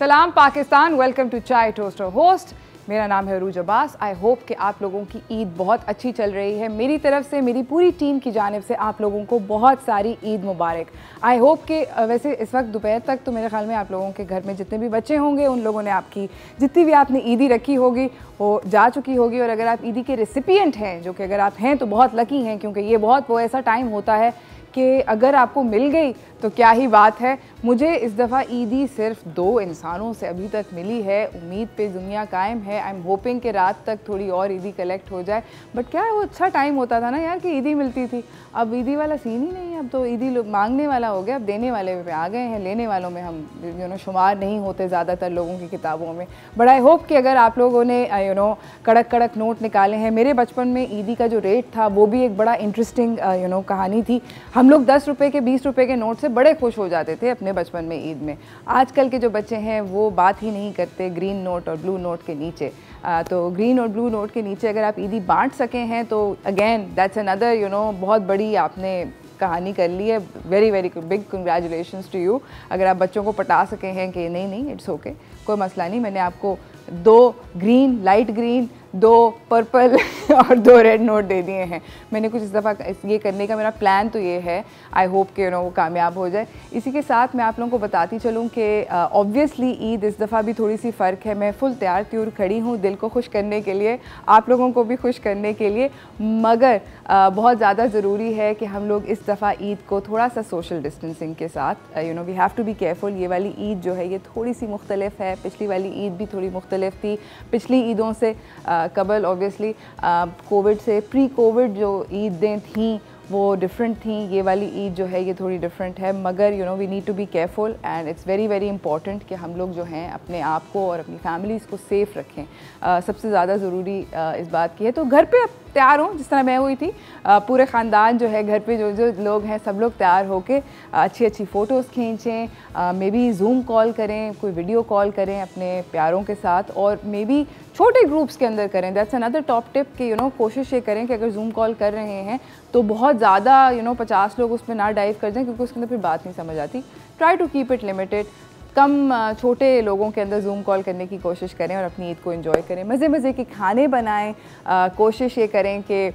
सलाम Pakistan, welcome to चाय toaster host. मेरा नाम है अरूज अब्बास। आई होप कि आप लोगों की ईद बहुत अच्छी चल रही है। मेरी तरफ से, मेरी पूरी टीम की जानिब से आप लोगों को बहुत सारी ईद मुबारक। आई होप कि वैसे इस वक्त दोपहर तक तो मेरे ख्याल में आप लोगों के घर में जितने भी बच्चे होंगे उन लोगों ने आपकी जितनी भी आपने ईदी रखी होगी वो जा चुकी होगी। और अगर आप ईदी के रेसिपिएंट हैं, जो कि अगर आप हैं तो बहुत लकी हैं, क्योंकि ये बहुत वो ऐसा टाइम होता है कि अगर आपको मिल गई तो क्या ही बात है। मुझे इस दफ़ा ईदी सिर्फ 2 इंसानों से अभी तक मिली है। उम्मीद पे दुनिया कायम है। आई एम होपिंग कि रात तक थोड़ी और ईदी कलेक्ट हो जाए। बट क्या वो अच्छा टाइम होता था ना यार कि ईदी मिलती थी। अब ईदी वाला सीन ही नहीं है। अब तो ईदी मांगने वाला हो गया, अब देने वाले पे आ गए हैं। लेने वालों में हम शुमार नहीं होते ज़्यादातर लोगों की किताबों में। बट आई होप कि अगर आप लोगों ने कड़क कड़क नोट निकाले हैं। मेरे बचपन में ईदी का जो रेट था वो भी एक बड़ा इंटरेस्टिंग कहानी थी। हम लोग 10 रुपये के 20 रुपये के नोट से बड़े खुश हो जाते थे अपने बचपन में ईद में। आजकल के जो बच्चे हैं वो बात ही नहीं करते ग्रीन नोट और ब्लू नोट के नीचे। तो ग्रीन और ब्लू नोट के नीचे अगर आप ईदी बांट सकें हैं तो अगेन दैट्स अनदर बहुत बड़ी आपने कहानी कर ली है। Very very big congratulations to you. अगर आप बच्चों को पटा सके हैं कि नहीं इट्स ओके, कोई मसला नहीं। मैंने आपको 2 ग्रीन, लाइट ग्रीन, 2 पर्पल और 2 रेड नोट दे दिए हैं। मैंने कुछ इस दफ़ा ये करने का मेरा प्लान तो ये है। आई होप कि वो कामयाब हो जाए। इसी के साथ मैं आप लोगों को बताती चलूँ कि ऑब्वियसली ईद इस दफ़ा भी थोड़ी सी फ़र्क है। मैं फुल तैयार त्यूर खड़ी हूँ दिल को खुश करने के लिए, आप लोगों को भी खुश करने के लिए। मगर बहुत ज़्यादा ज़रूरी है कि हम लोग इस दफ़ा ईद को थोड़ा सा सोशल डिस्टेंसिंग के साथ we have to be careful. ये वाली ईद जो है ये थोड़ी सी मुख्तलिफ है। पिछली वाली ईद भी थोड़ी मुख्तलिफ थी। पिछली ईदों से कबल ऑब्वियसली कोविड से प्री कोविड जो ईदें थीं वो डिफरेंट थी। ये वाली ईद जो है ये थोड़ी डिफरेंट है। मगर we need to be careful and it's very very important कि हम लोग जो हैं अपने आप को और अपनी फैमिलीज़ को सेफ़ रखें। सबसे ज़्यादा ज़रूरी इस बात की है। तो घर पे अब तैयार हों जिस तरह मैं हुई थी। पूरे ख़ानदान जो है घर पे जो लोग हैं सब लोग तैयार होके अच्छी अच्छी फ़ोटोज़ खींचें। मे बी ज़ूम कॉल करें, कोई वीडियो कॉल करें अपने प्यारों के साथ, और मे बी छोटे ग्रुप्स के अंदर करें। दैट्स अनदर टॉप टिप कि कोशिश ये करें कि अगर ज़ूम कॉल कर रहे हैं तो बहुत ज़्यादा 50 लोग उसमें ना डाइव कर जाएं, क्योंकि उसके अंदर फिर बात नहीं समझ आती। Try to keep it limited. कम छोटे लोगों के अंदर ज़ूम कॉल करने की कोशिश करें और अपनी ईद को एंजॉय करें। मज़े मज़े के खाने बनाएं। कोशिश ये करें कि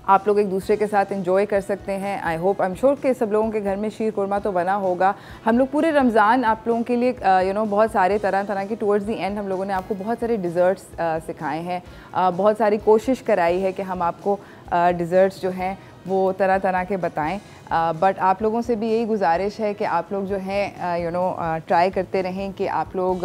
आप लोग एक दूसरे के साथ एंजॉय कर सकते हैं। I hope, I am sure कि सब लोगों के घर में शीर कुरमा तो बना होगा। हम लोग पूरे रमज़ान आप लोगों के लिए बहुत सारे तरह तरह के टुवर्ड्स दी एंड हम लोगों ने आपको बहुत सारे डिज़र्ट्स सिखाए हैं। बहुत सारी कोशिश कराई है कि हम आपको डिज़र्ट्स जो हैं वो तरह तरह के बताएं। बट आप लोगों से भी यही गुजारिश है कि आप लोग जो हैं ट्राई करते रहें कि आप लोग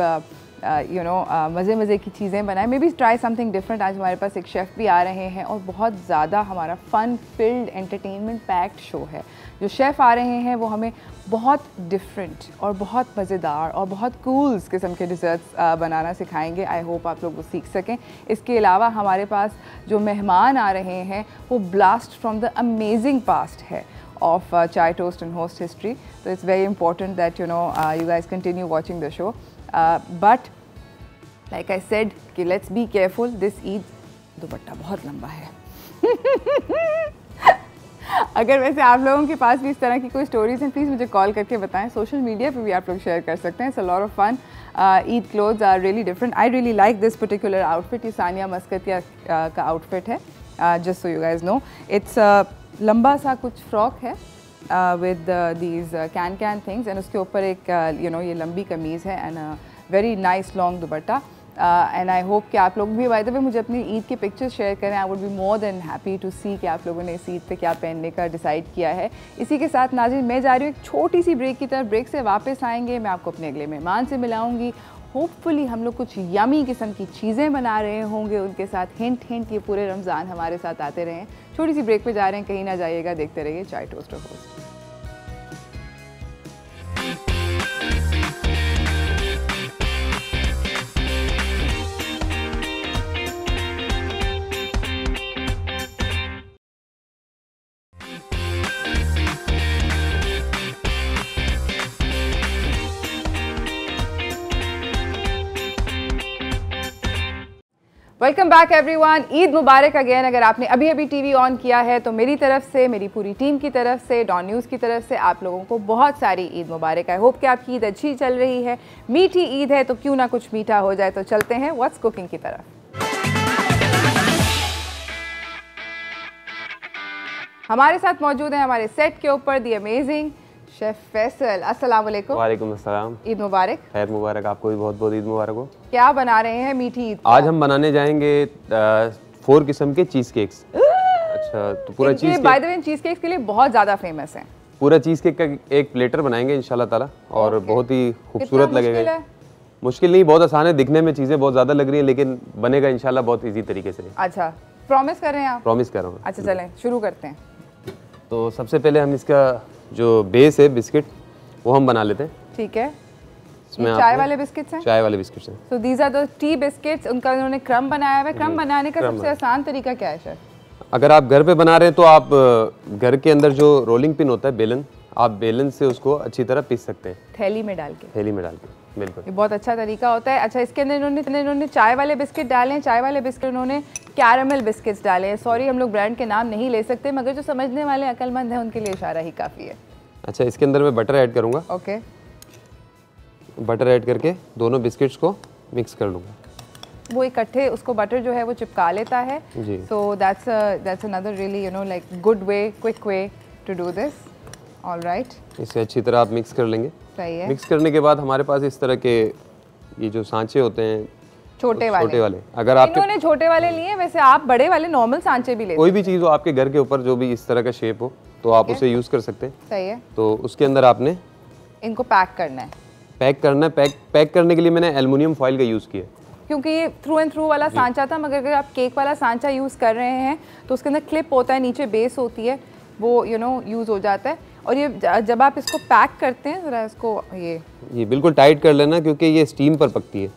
मज़े मज़े की चीज़ें बनाएं। May be try something different. आज हमारे पास एक शेफ़ भी आ रहे हैं और बहुत ज़्यादा हमारा फ़न फिल्ड एंटरटेनमेंट पैक्ड शो है। जो शेफ़ आ रहे हैं वो हमें बहुत डिफरेंट और बहुत मज़ेदार और बहुत कूल्स किस्म के डिज़र्ट्स बनाना सिखाएंगे। आई होप आप लोग वो सीख सकें। इसके अलावा हमारे पास जो मेहमान आ रहे हैं वो blast from the amazing past है of Chai Toast and Host history. So it's very important that you guys continue watching the show. But like I said कि let's be careful. This Eid दुपट्टा बहुत लंबा है। अगर वैसे आप लोगों के पास भी इस तरह की कोई स्टोरीज हैं प्लीज़ मुझे कॉल करके बताएं। सोशल मीडिया पे भी आप लोग शेयर कर सकते हैं। It's a lot of fun. Eid clothes are really different. I really like this particular outfit. ये सानिया मस्कतिया का आउटफिट है। Just so you guys know, it's लंबा सा कुछ फ्रॉक है with these can things and उसके ऊपर एक ये लंबी कमीज़ है and very nice long dupatta. And I hope कि आप लोग भी बाय द वे मुझे अपनी ईद के पिक्चर्स शेयर करें। I would be more than happy to see कि आप लोगों ने इस ईद पे क्या पहनने का डिसाइड किया है। इसी के साथ नाज़रीन मैं जा रही हूँ एक छोटी सी ब्रेक की तरफ। ब्रेक से वापस आएंगे मैं आपको अपने अगले मेहमान से मिलाऊंगी। होपफुली हम लोग कुछ यमी किस्म की चीज़ें बना रहे होंगे उनके साथ। हिंट हिंट ये पूरे रमज़ान हमारे साथ आते रहें। छोटी सी ब्रेक पे जा रहे हैं, कहीं ना जाइएगा, देखते रहिए chai toaster host. Welcome back everyone, Eid मुबारक अगेन। अगर आपने अभी अभी टीवी ऑन किया है तो मेरी तरफ से, मेरी पूरी टीम की तरफ से, डॉन न्यूज़ की तरफ से आप लोगों को बहुत सारी ईद मुबारक। आई होप कि आपकी ईद अच्छी चल रही है। मीठी ईद है तो क्यों ना कुछ मीठा हो जाए। तो चलते हैं व्हाट्स कुकिंग की तरफ। हमारे साथ मौजूद है हमारे सेट के ऊपर दी अमेजिंग शेफ फैसल। अस्सलाम वालेकुम। वालेकुम अस्सलाम। ईद मुबारक। खैर मुबारक, आपको भी बहुत बहुत ईद मुबारक हो। क्या बना रहे हैं मीठी ईद? आज हम बनाने जाएंगे 4 किस्म के चीज़ केक्स। अच्छा, तो पूरा cheese cake, bye the way cheese cakes के लिए बहुत ज़्यादा फेमस है। पूरा चीज़ केक का एक प्लेटर बनाएंगे इंशाल्लाह ताला, और बहुत ही खूबसूरत लगेगा। मुश्किल नहीं, बहुत आसान है। दिखने में चीज़ें बहुत ज़्यादा लग रही हैं, लेकिन बनेगा इंशाल्लाह बहुत ईजी तरीके से। अच्छा, प्रॉमिस कर रहे हैं आप? प्रॉमिस कर रहा हूँ। अच्छा चलें शुरू करते हैं। तो सबसे पहले हम इसका जो बेस है बिस्किट, वो हम बना लेते हैं। ठीक है। इसमें चाय वाले बिस्किट्स हैं? चाय वाले बिस्किट्स हैं। So these are the tea biscuits. उनका उन्होंने क्रम बनाया हुआ है। क्रम बनाने का सबसे आसान तरीका क्या है सर? अगर आप घर पे बना रहे हैं तो आप घर के अंदर जो रोलिंग पिन होता है, बेलन, आप बेलन से उसको अच्छी तरह पीस सकते हैं। थैली में डाल के? थैली में डाल के, बिल्कुल। ये बहुत अच्छा तरीका होता है। अच्छा, इसके अंदर इन्होंने चाय वाले बिस्किट डाले हैं। चाय वाले बिस्किट उन्होंने कैरामल बिस्किट्स डाले हैं। सॉरी, हम लोग ब्रांड के नाम नहीं ले सकते, मगर जो समझने वाले अक्लमंद हैं उनके लिए इशारा ही काफ़ी है। अच्छा, इसके अंदर मैं बटर ऐड करूँगा। ओके। बटर ऐड करके दोनों बिस्किट्स को मिक्स कर लूँगा। वो इकट्ठे उसको बटर जो है वो चिपका लेता है। जी। So that's another really like good way, quick way to do this. All right. इसे अच्छी तरह आप मिक्स कर लेंगे। सही है। मिक्स करने के बाद हमारे पास इस तरह के ये जो सांचे होते हैं छोटे वाले, अगर आप इन्होंने छोटे वाले लिए, वैसे आप बड़े वाले नॉर्मल सांचे भी ले, कोई भी चीज़ हो आपके घर के ऊपर जो भी इस तरह का शेप हो तो आप उसे यूज़ कर सकते हैं। सही है। तो उसके अंदर आपने इनको पैक करना है। पैक करने के लिए मैंने एल्युमिनियम फॉइल का यूज़ किया, क्योंकि ये थ्रू एंड थ्रू वाला सांचा था, मगर अगर आप केक वाला सांचा यूज़ कर रहे हैं तो उसके अंदर क्लिप होता है, नीचे बेस होती है, वो यूज़ हो जाता है। और ये जब आप इसको पैक करते हैं, ज़रा इसको ये बिल्कुल टाइट कर लेना, क्योंकि ये स्टीम पर पकती है।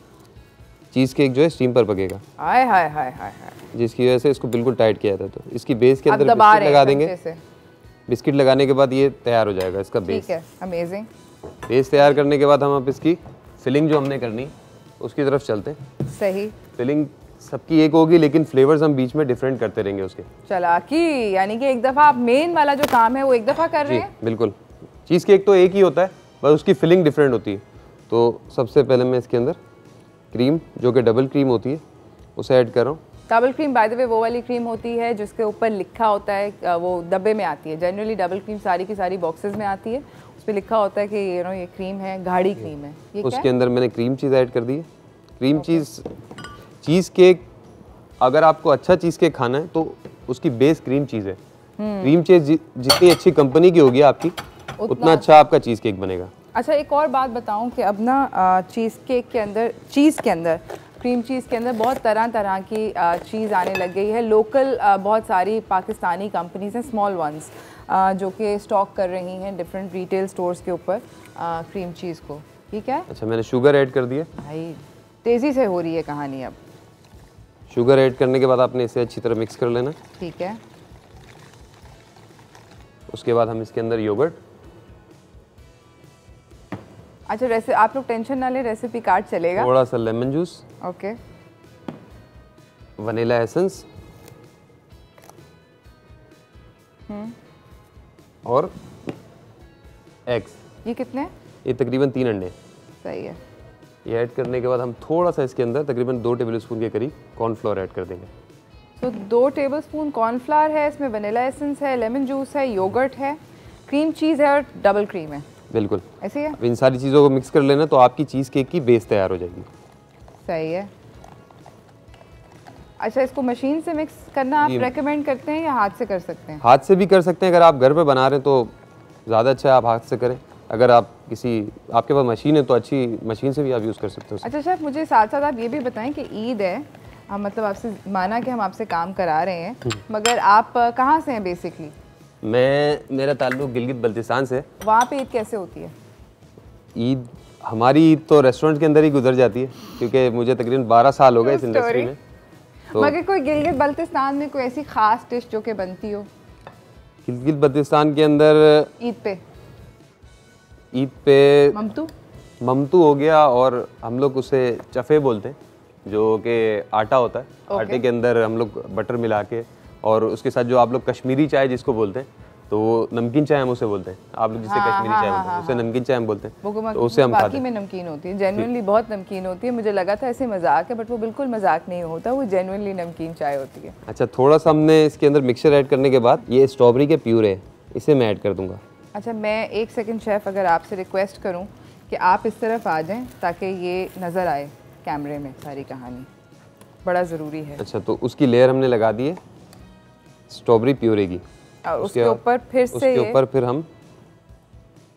चीज़ केक जो है स्टीम पर पकेगा। हाय हाय हाय हाय, जिसकी वजह से इसको बिल्कुल टाइट किया जाता है। तो इसकी बेस के अंदर बिस्किट लगा देंगे। बिस्किट लगाने के बाद ये तैयार हो जाएगा इसका बेस। ठीक है, अमेजिंग। बेस तैयार करने के बाद हम अब इसकी फिलिंग जो हमने करनी उसकी तरफ चलते हैं। सही। फिलिंग सबकी एक होगी, लेकिन फ्लेवर्स हम बीच में डिफरेंट करते रहेंगे उसके। चालाकी, यानी कि एक दफ़ा आप मेन वाला जो काम है वो एक दफ़ा कर रहे हैं? बिल्कुल। चीज़ केक तो एक ही होता है, बस उसकी फिलिंग डिफरेंट होती है। तो सबसे पहले मैं इसके अंदर क्रीम, जो कि डबल क्रीम होती है, उसे ऐड कर रहा हूँ। डबल क्रीम बाय द वे वो वाली क्रीम होती है जिसके ऊपर लिखा होता है, वो डब्बे में आती है। जनरली डबल क्रीम सारी की सारी बॉक्सेस में आती है, उस पर लिखा होता है कि ये क्रीम है, गाढ़ी क्रीम है। ये उसके अंदर मैंने क्रीम चीज़ ऐड कर दी है। क्रीम चीज़ केक, अगर आपको अच्छा चीज़ केक खाना है तो उसकी बेस क्रीम चीज़ है। क्रीम चीज़ जितनी अच्छी कंपनी की होगी आपकी, उतना अच्छा आपका चीज़ केक बनेगा। अच्छा, एक और बात बताऊं कि अब ना चीज़ केक के अंदर, क्रीम चीज़ के अंदर बहुत तरह तरह की चीज़ आने लग गई है। लोकल बहुत सारी पाकिस्तानी कंपनीज हैं, स्मॉल वंस, जो कि स्टॉक कर रही हैं डिफरेंट रिटेल स्टोर्स के ऊपर क्रीम चीज़ को। ठीक है। अच्छा, मैंने शुगर ऐड कर दिया। भाई तेज़ी से हो रही है कहानी। अब शुगर ऐड करने के बाद आपने इसे अच्छी तरह मिक्स कर लेना। ठीक है। उसके बाद हम इसके अंदर योगर्ट। अच्छा, आप लोग टेंशन ना लें, रेसिपी कार्ड चलेगा। थोड़ा सा lemon juice. Okay. Vanilla essence और एग्स। ये कितने? ये तकरीबन 3 अंडे। सही है। ये ऐड करने के बाद हम थोड़ा सा इसके अंदर तकरीबन 2 टेबलस्पून के करीब कॉर्नफ्लोर ऐड कर देंगे। तो 2 टेबलस्पून कॉर्नफ्लावर है, इसमें वनीला एसेंस है, लेमन जूस है, योगर्ट है, क्रीम चीज़ है और डबल क्रीम है। बिल्कुल ऐसे ही है। इन सारी चीज़ों को मिक्स कर लेना तो आपकी चीज़ केक की बेस तैयार हो जाएगी। सही है। अच्छा, इसको मशीन से मिक्स करना आप रेकमेंड करते हैं या हाथ से कर सकते हैं? हाथ से भी कर सकते हैं। अगर आप घर पे बना रहे हैं तो ज़्यादा अच्छा है आप हाथ से करें। अगर आपके पास मशीन है तो अच्छी मशीन से भी आप यूज़ कर सकते हो। अच्छा शेफ, मुझे साथ साथ आप ये भी बताएं कि ईद है, मतलब आपसे माना कि हम आपसे काम करा रहे हैं, मगर आप कहाँ से हैं बेसिकली? मेरा ताल्लुक गिलगित बल्तिस्तान से। वहाँ पे ईद कैसे होती है? हमारी ईद तो रेस्टोरेंट के अंदर ही गुजर जाती है, क्योंकि मुझे तकरीबन 12 साल हो गए इस इंडस्ट्री में। तो मगर कोई गिलगित बल्तिस्तान में कोई ऐसी खास डिश जो कि बनती हो? गिलगित बल्तिस्तान के अंदर ईद पे ममतू हो गया, और हम लोग उसे चफ़े बोलते हैं। जो कि आटा होता है। आटे के अंदर हम लोग बटर मिला के, और उसके साथ जो आप लोग कश्मीरी चाय जिसको बोलते हैं, तो वो नमकीन चाय हम उसे बोलते हैं, आप लोग जिसे कश्मीरी चाय बोलते हैं उसे नमकीन चाय हम बोलते हैं, तो उसे हम खाते हैं। में नमकीन होती है, जेन्युइनली बहुत नमकीन होती है। मुझे लगा था ऐसे मजाक है, बट वो बिल्कुल मजाक नहीं होता, वो जेन्युइनली नमकीन चाय होती है। अच्छा, थोड़ा सा हमने इसके अंदर मिक्सचर ऐड करने के बाद ये स्ट्रॉबेरी के प्यूरे इसे मैं ऐड कर दूंगा। अच्छा, मैं एक सेकंड शेफ़ अगर आपसे रिक्वेस्ट करूं कि आप इस तरफ आ जाएं ताकि ये नज़र आए कैमरे में सारी कहानी, बड़ा ज़रूरी है। अच्छा, तो उसकी लेयर हमने लगा दी है स्ट्रॉबेरी प्यूरे की, और उसके ऊपर फिर से उसके ऊपर फिर हम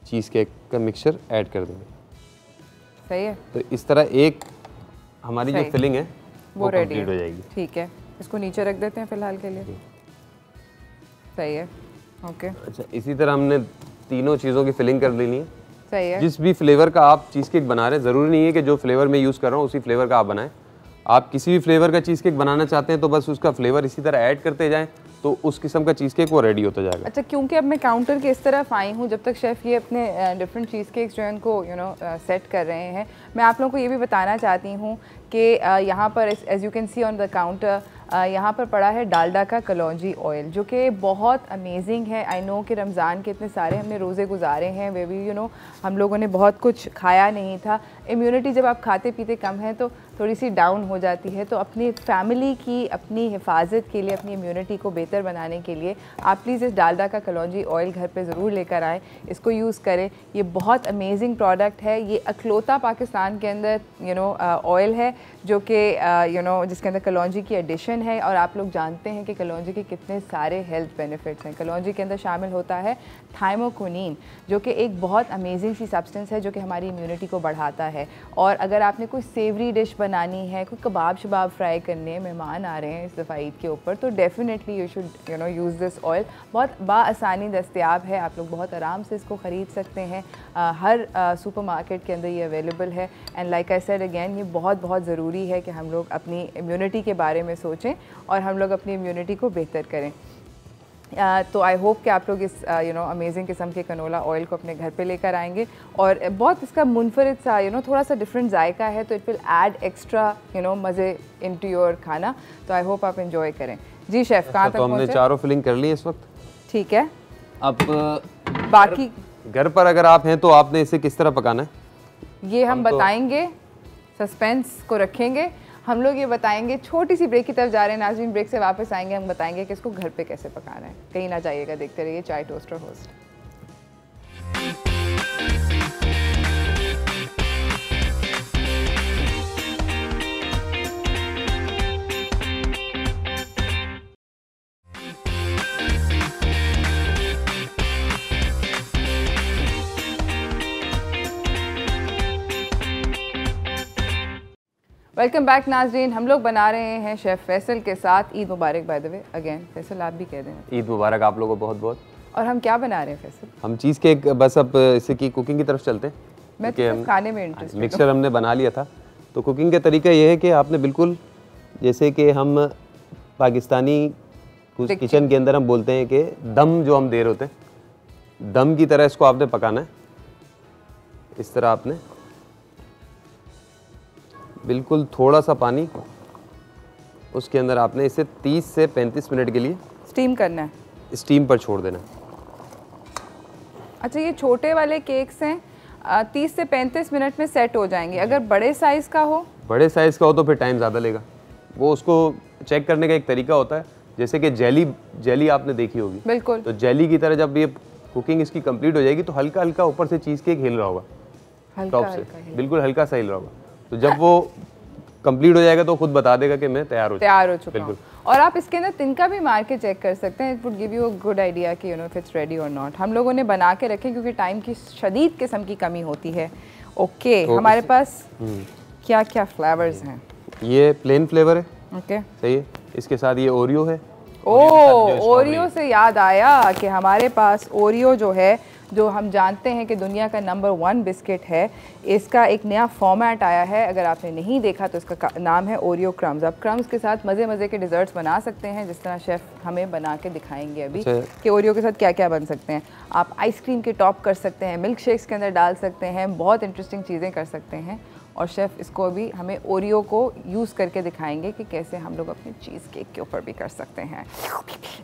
चीज़ केक का मिक्सचर ऐड कर देंगे। सही है। तो इस तरह एक हमारी जो फिलिंग है वो रेडी कंप्लीट हो जाएगी। ठीक है, इसको नीचे रख देते हैं फिलहाल के लिए। सही है, ओके। अच्छा, इसी तरह हमने तीनों चीज़ों की फिलिंग कर लेनी है। सही है। जिस भी फ्लेवर का आप चीज़ केक बना रहे हैं, ज़रूरी नहीं है कि जो फ्लेवर मैं यूज़ कर रहा हूँ उसी फ्लेवर का आप बनाएं। आप किसी भी फ्लेवर का चीज़ केक बनाना चाहते हैं तो बस उसका फ्लेवर इसी तरह ऐड करते जाएं, तो उस किस्म का चीज़ केक वो रेडी होता जाएगा। अच्छा, क्योंकि अब मैं काउंटर के इस तरफ आई हूँ, जब तक शेफ़ ये अपने डिफरेंट चीज़ केक्स जो है उनको सेट कर रहे हैं, मैं आप लोगों को ये भी बताना चाहती हूँ कि यहाँ पर as you can see on the counter यहाँ पर पड़ा है डालडा का कलौंजी ऑयल, जो कि बहुत अमेजिंग है। आई नो कि रमज़ान के इतने सारे हमने रोज़े गुजारे हैं, वे भी हम लोगों ने बहुत कुछ खाया नहीं था। इम्यूनिटी जब आप खाते पीते कम है तो थोड़ी सी डाउन हो जाती है, तो अपनी फैमिली की अपनी हिफाजत के लिए, अपनी इम्यूनिटी को बेहतर बनाने के लिए आप प्लीज़ इस डालडा का कलौंजी ऑयल घर पे ज़रूर लेकर आएँ, इसको यूज़ करें। ये बहुत अमेजिंग प्रोडक्ट है। ये अकलौता पाकिस्तान के अंदर ऑयल है जो कि जिसके अंदर कलौंजी की एडिशन है, और आप लोग जानते हैं कि कलौंजी के कितने सारे हेल्थ बेनिफिट्स हैं। कलौंजी के अंदर शामिल होता है थाइमोकोनिन, जो कि एक बहुत अमेजिंग सी सब्सटेंस है जो कि हमारी इम्यूनिटी को बढ़ाता है। और अगर आपने कोई सेवरी डिश बनानी है, कोई कबाब शबाब फ्राई करने हैं, मेहमान आ रहे हैं इस दफ़ा ईद के ऊपर, तो definitely you should use this oil. बहुत बाआसानी दस्तयाब है, आप लोग बहुत आराम से इसको ख़रीद सकते हैं। हर सुपर मार्केट के अंदर ये अवेलेबल है। And like I said again, ये बहुत बहुत ज़रूरी है कि हम लोग अपनी इम्यूनिटी के बारे में सोचें और हम लोग अपनी इम्यूनिटी को बेहतर करें। तो आई होप कि आप लोग इस अमेजिंग किस्म के कनोला ऑयल को अपने घर पे लेकर आएंगे, और बहुत इसका मुनफरिद सा थोड़ा सा डिफरेंट जायका है, तो इट विल ऐड एक्स्ट्रा मज़े इनटू योर खाना। तो आई होप आप इंजॉय करें। जी शेफ़, कहाँ तक तो हमने चारों फिलिंग कर ली इस वक्त। ठीक है, अब बाकी घर पर अगर आप हैं तो आपने इसे किस तरह पकाना है ये हम बताएंगे, सस्पेंस को रखेंगे। हम लोग ये बताएंगे, छोटी सी ब्रेक की तरफ जा रहे हैं नाज़रीन, ब्रेक से वापस आएंगे, हम बताएंगे कि इसको घर पे कैसे पकाना है। कहीं ना जाइएगा, देखते रहिए chai toaster host. Welcome back नाजरीन, हम लोग बना रहे हैं शेफ़ फैसल के साथ। ईद मुबारक by the way again. Faisal आप भी कह दें। ईद मुबारक आप लोगों को बहुत बहुत। और हम क्या बना रहे हैं फैसल? हम चीज़ केक, बस अब इसे की कुकिंग की तरफ चलते हैं। मैं तो खाने में इंटरेस्ट। मिक्सचर हमने बना लिया था, तो कुकिंग का तरीका ये है कि आपने बिल्कुल जैसे कि हम पाकिस्तानी किचन के अंदर हम बोलते हैं कि दम जो हम दे रहे होते हैं, दम की तरह इसको आपने पकाना है। इस तरह आपने बिल्कुल थोड़ा सा पानी, उसके अंदर आपने इसे 30 से 35 मिनट के लिए स्टीम करना है, स्टीम पर छोड़ देना है। अच्छा, ये छोटे वाले केक्स हैं 30 से 35 मिनट में सेट हो जाएंगे। अगर बड़े साइज़ का हो? बड़े साइज़ का हो तो फिर टाइम ज़्यादा लेगा। वो उसको चेक करने का एक तरीका होता है, जैसे कि जेली आपने देखी होगी। बिल्कुल। तो जेली की तरह जब ये कुकिंग इसकी कंप्लीट हो जाएगी तो हल्का हल्का ऊपर से चीज़ केक हिल रहा होगा, टॉप से बिल्कुल हल्का सा हिल रहा होगा। तो जब वो कंप्लीट हो जाएगा तो खुद बता देगा कि मैं तैयार हो चुका हूँ। और आप इसके अंदर तिनका भी मार के चेक कर सकते हैं। It would give you a good idea कि इफ इट्स रेडी और नॉट। हम लोगों ने बना के रखे क्योंकि टाइम की शदीद किस्म की कमी होती है। ओके, तो हमारे पास क्या क्या फ्लेवर्स हैं? ये प्लेन फ्लेवर है। ओके, सही है। इसके साथ ये ओरियो है। ओरियो से याद आया कि हमारे पास ओरियो जो है, जो हम जानते हैं कि दुनिया का नंबर 1 बिस्किट है, इसका एक नया फॉर्मेट आया है। अगर आपने नहीं देखा तो इसका नाम है ओरियो क्रम्स। आप क्रम्स के साथ मज़े मज़े के डिज़र्ट्स बना सकते हैं, जिस तरह शेफ़ हमें बना के दिखाएंगे अभी कि ओरियो के साथ क्या क्या बन सकते हैं। आप आइसक्रीम के टॉप कर सकते हैं, मिल्क शेक्स के अंदर डाल सकते हैं, बहुत इंटरेस्टिंग चीज़ें कर सकते हैं। और शेफ़ इसको अभी हमें ओरियो को यूज़ करके दिखाएंगे कि कैसे हम लोग अपने चीज़ केक के ऊपर भी कर सकते हैं।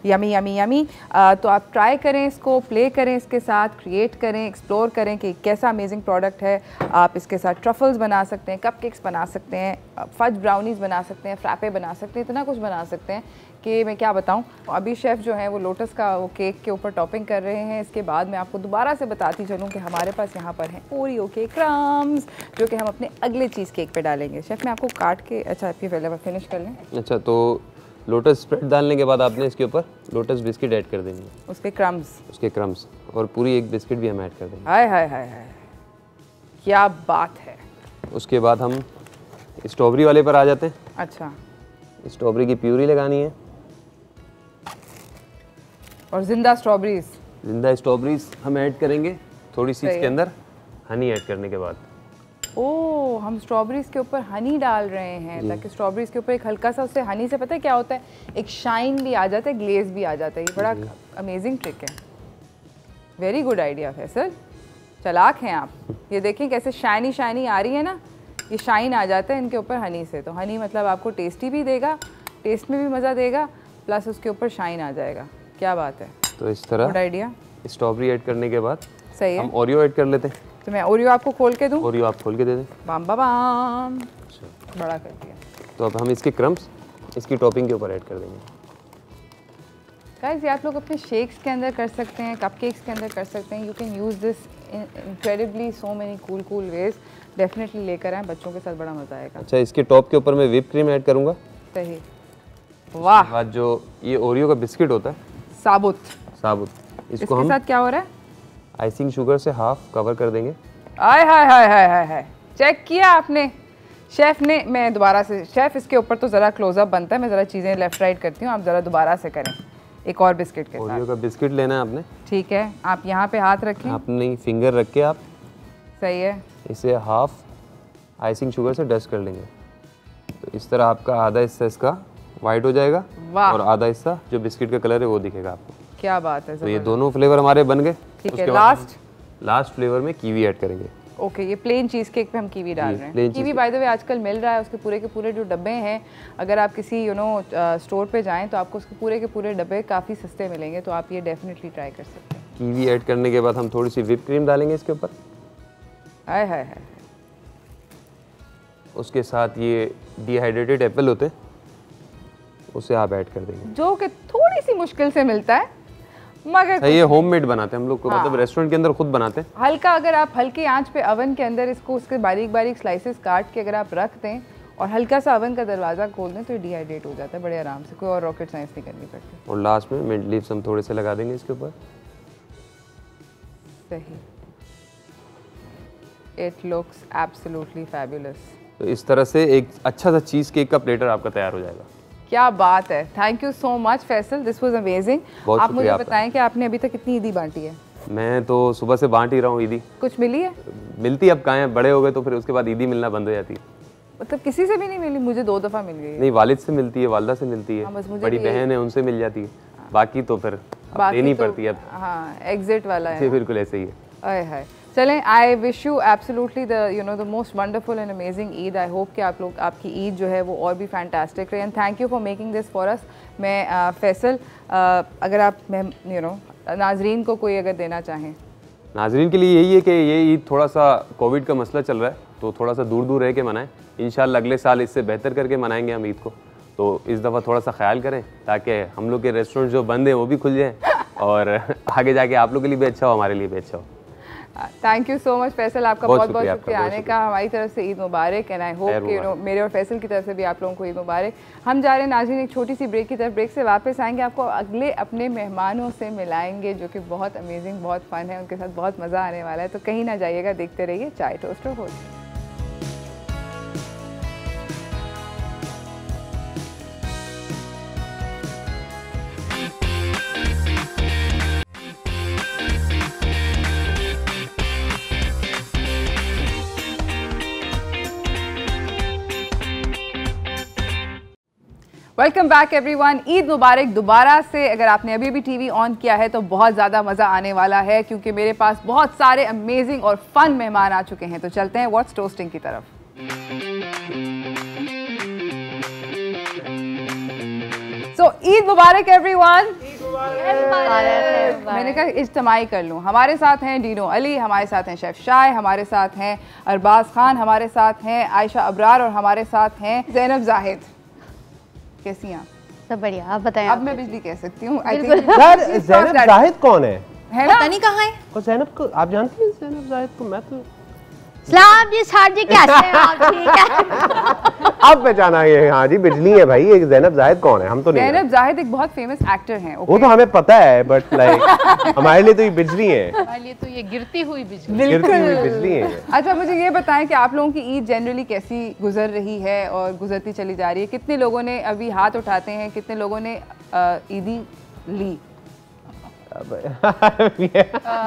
Yummy yummy yummy. तो आप ट्राई करें इसको, प्ले करें इसके साथ, क्रिएट करें, एक्सप्लोर करें कि कैसा अमेजिंग प्रोडक्ट है। आप इसके साथ ट्रफल्स बना सकते हैं, कपकेक्स बना सकते हैं, फज ब्राउनीज़ बना सकते हैं, फ्रैपे बना सकते हैं, इतना कुछ बना सकते हैं कि मैं क्या बताऊं। अभी शेफ़ जो है वो लोटस का वो केक के ऊपर टॉपिंग कर रहे हैं। इसके बाद मैं आपको दोबारा से बताती चलूं कि हमारे पास यहाँ पर हैं ओरियो के क्रम्स जो कि हम अपने अगले चीज़ केक पे डालेंगे। शेफ़ मैं आपको काट के, अच्छा आप पहले फिनिश कर लें। अच्छा, तो लोटस स्प्रेड डालने के बाद आपने इसके ऊपर लोटस बिस्किट ऐड कर देंगे, उसके क्रम्स और पूरी एक बिस्किट भी हम ऐड कर देंगे। हाय हाय हाय हाय, क्या बात है। उसके बाद हम स्ट्रॉबेरी वाले पर आ जाते हैं। अच्छा, स्ट्रॉबेरी की प्यूरी लगानी है और जिंदा स्ट्रॉबेरीज हम ऐड करेंगे थोड़ी सी इसके अंदर हनी ऐड करने के बाद। ओ, हम स्ट्रॉबेरीज के ऊपर हनी डाल रहे हैं ताकि स्ट्रॉबेरीज के ऊपर एक हल्का सा, उससे हनी से पता है क्या होता है, एक शाइन भी आ जाता है, ग्लेज भी आ जाता है। ये बड़ा अमेजिंग ट्रिक है। वेरी गुड आइडिया फैसल, चालाक हैं आप। ये देखें कैसे शाइनी शाइनी आ रही है ना, ये शाइन आ जाता है इनके ऊपर हनी से। तो हनी मतलब आपको टेस्टी भी देगा, टेस्ट में भी मज़ा देगा, प्लस उसके ऊपर शाइन आ जाएगा। क्या बात है। तो इस तरह गुड आइडिया। स्ट्रॉबेरी ऐड करने के बाद सही है, हम ओरियो ऐड कर लेते हैं। तो मैं ओरियो आपको खोल के दूं? ओरियो आप खोल के दे दें। बाम बाम, बड़ा कर दिया। तो अब हम इसके क्रम्स इसकी टॉपिंग के ऊपर ऐड कर देंगे। गाइस, ये आप लोग अपने शेक्स के अंदर कर सकते हैं, कपकेक्स के अंदर कर सकते हैं। You can use this incredibly so many cool ways. Definitely लेकर आएँ, बच्चों के साथ बड़ा मज़ा आएगा। अच्छा, इसके टॉप के ऊपर मैं व्हिप क्रीम ऐड करूँगा। सही, वाह। बाद जो ये ओरियो का बिस्किट होता है साबुत, इसको हम साथ क्या हो रहा है, आइसिंग शुगर से हाफ कवर कर देंगे। आय हाय हाय हाय हाय हाय, चेक किया आपने शेफ़ ने। मैं दोबारा से, शेफ़ इसके ऊपर तो ज़रा क्लोजअप बनता है, मैं ज़रा चीज़ें लेफ़्ट राइट करती हूँ, आप ज़रा दोबारा से करें। एक और बिस्किट के साथ ओरियो का बिस्किट लेना है आपने। ठीक है, आप यहाँ पे हाथ रखें, अपनी फिंगर रख के आप, सही है, इसे हाफ आइसिंग शुगर से डस्ट कर लेंगे। तो इस तरह आपका आधा हिस्सा इसका वाइट हो जाएगा और आधा हिस्सा जो बिस्किट का कलर है वो दिखेगा आपको। क्या बात है। तो ये दोनों फ्लेवर हमारे बन गए। ठीक है, लास्ट फ्लेवर में कीवी ऐड करेंगे। ओके, ये प्लेन चीज़ केक पे हम कीवी डाल रहे हैं। कीवी बाय द वे आजकल मिल रहा है, उसके पूरे के पूरे जो डब्बे हैं, अगर आप किसी स्टोर पे जाएं तो आपको उसके पूरे के पूरे डब्बे काफ़ी सस्ते मिलेंगे, तो आप ये डेफिनेटली ट्राई कर सकते हैं। कीवी ऐड करने के बाद हम थोड़ी सी व्हिप क्रीम डालेंगे इसके ऊपर। हाय हाय हाय। उसके साथ ये डिहाइड्रेटेड एप्पल होते हैं, उसे आप ऐड कर देंगे, जो कि थोड़ी सी मुश्किल से मिलता है, मगर ये होममेड बनाते हैं हम लोग को। हाँ। मतलब रेस्टोरेंट के अंदर खुद बनाते हैं। हल्का, अगर आप हल्की आंच पे अवन के अंदर इसको, उसके बारीक बारीक स्लाइसेस काट के अगर आप रख दें और हल्का सा अवन का दरवाज़ा खोल दें तो ये डिहाइड्रेट हो जाता है बड़े आराम से, कोई और रॉकेट साइंस नहीं करनी पड़ती। और लास्ट में मिंट लीव्स हम थोड़े से लगा देंगे इसके ऊपर। सही, इट लुक्स एब्सोल्युटली फैबुलस। तो इस तरह से एक अच्छा सा चीज़ केक का प्लेटर आपका तैयार हो जाएगा। क्या बात है, thank you so much Faisal, this was amazing. आप मुझे बताएं कि आपने अभी तक कितनी ईदी बांटी है? मैं तो सुबह से बांट ही रहा हूँ ईदी। कुछ मिली है? मिलती अब कहाँ है, बड़े हो गए तो फिर उसके बाद ईदी मिलना बंद हो जाती है। मतलब किसी से भी नहीं मिली? मुझे 2 दफ़ा मिल गई। नहीं, वालिद से मिलती है, वालदा से मिलती है। हाँ, बड़ी बहन है उनसे मिल जाती है। बाकी तो फिर देनी पड़ती है। हाँ, एग्जिट वाला है। बिल्कुल ऐसे ही है। आय हाय, चलें, I wish you absolutely the most wonderful and amazing Eid. I hope कि आप लोग, आपकी ईद जो है वो और भी फैंटास्टिक रहे, and thank you for making this for us. मैं फैसल, अगर आप नाजरीन को कोई अगर देना चाहें। नाजरीन के लिए यही है कि ये ईद थोड़ा सा कोविड का मसला चल रहा है, तो थोड़ा सा दूर दूर रह के मनाएं। इंशाल्लाह अगले साल इससे बेहतर करके मनाएंगे हम ईद को। तो इस दफ़ा थोड़ा सा ख्याल करें ताकि हम लोग के रेस्टोरेंट जो बंद हैं वो भी खुल जाएँ और आगे जाके आप लोग के लिए भी अच्छा हो, हमारे लिए भी अच्छा हो। Thank you so much Faisal, आपका बहुत बहुत शुक्रिया आने का। हमारी तरफ से ईद मुबारक, एंड आई होप कि मेरे और फैसल की तरफ से भी आप लोगों को ईद मुबारक। हम जा रहे हैं नाज़रीन एक छोटी सी ब्रेक की तरफ। ब्रेक से वापस आएंगे, आपको अगले अपने मेहमानों से मिलाएंगे जो कि बहुत अमेजिंग, बहुत फ़न है, उनके साथ बहुत मज़ा आने वाला है। तो कहीं ना जाइएगा, देखते रहिए chai toaster host. Welcome back everyone, Eid मुबारक दोबारा से। अगर आपने अभी भी टीवी ऑन किया है तो बहुत ज़्यादा मज़ा आने वाला है क्योंकि मेरे पास बहुत सारे अमेजिंग और फन मेहमान आ चुके हैं। तो चलते हैं व्हाट्स टोस्टिंग की तरफ। So, ईद मुबारक एवरीवन। मैंने कहा इज्तिमाई कर लूँ। हमारे साथ हैं डीनो अली, हमारे साथ हैं शेफ शाय, हमारे साथ हैं अरबाज खान, हमारे साथ हैं आयशा अबरार और हमारे साथ हैं ज़ैनब जाहिद। कैसी हैं आप? सब बढ़िया, आप बताएं। अब मैं बिजली कह सकती हूँ। यार ज़ैनब जाहिद कौन है? पता नहीं कहाँ है। को ज़ैनब को आप जानती हैं? ज़ैनब जाहिद को मैं तो सलाम जी, साहब जी कैसे हैं आप? ठीक है। अब पहचाना ये, हाँ जी बिजली है भाई। ये ज़ैनब जाहिद कौन है? हम तो नहीं। ज़ैनब जाहिद एक बहुत फेमस एक्टर हैं। वो तो हमें पता है, बट लाइक हमारे लिए तो ये बिजली है। हमारे लिए तो ये गिरती हुई बिजली, गिरती हुई बिजली है। अच्छा, मुझे ये बताएं कि आप लोगों की ईद जनरली कैसी गुजर रही है और गुजरती चली जा रही है? कितने लोगों ने अभी हाथ उठाते हैं, कितने लोगों ने ईदी ली?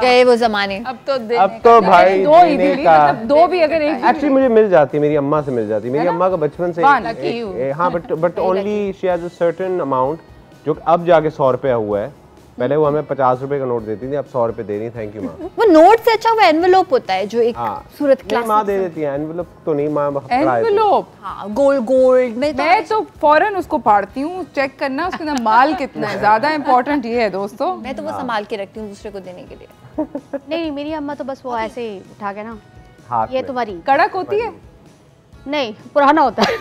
गए वो जमाने। अब तो भाई दो ईदी ली, मतलब दो भी अगर एक एक्चुअली मुझे मिल जाती, मेरी अम्मा से मिल जाती। मेरी अम्मा का बचपन से हाँ, but only she has a certain amount जो अब जाके 100 रुपया हुआ है। पहले वो हमें 50 रुपए का नोट देती थी, अब 100 रुपए दे रही। थैंक यू माँ। वो नोट से अच्छा वो एनवेलोप होता है जो एक सूरत क्लास माँ दे देती है। एनवेलोप तो नहीं माँ, एनवेलोप। हाँ, गोल्ड में मैं तो फौरन उसको फाड़ती हूँ, चेक करना उसके अंदर माल कितना है। ज्यादा इंपॉर्टेंट ये है दोस्तों। मैं तो वो संभाल के रखती हूँ दूसरे को देने के लिए। नहीं, मेरी अम्मा तो बस वो ऐसे ही उठा के ना, ये तुम्हारी कड़क होती है? नहीं, पुराना होता है।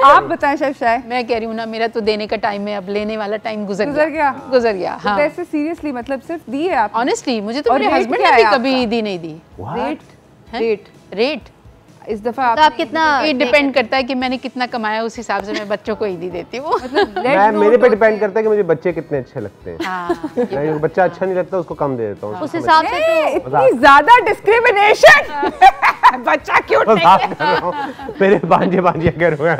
आप बताएं शेफ शाय। मैं कह रही हूँ ना, मेरा तो देने का टाइम है, अब लेने वाला टाइम गुजर गया। हाँ। वैसे सीरियसली मतलब सिर्फ दी है आप? ऑनेस्टली मुझे तो मेरे हस्बैंड ने भी कभी दी नहीं दी। रेट इस दफा आप कितना? ये डिपेंड करता है कि मैंने कितना कमाया, उस हिसाब से मैं बच्चों को ईदी देती हूँ। मैं मेरे पे डिपेंड करता है कि मुझे बच्चे कितने अच्छे लगते हैं। हाँ, बच्चा अच्छा नहीं लगता उसको कम दे देता हूँ। उस हिसाब से तो इतनी ज्यादा डिस्क्रिमिनेशन। बच्चा क्यों नहीं? मेरे भांजे कर हुए।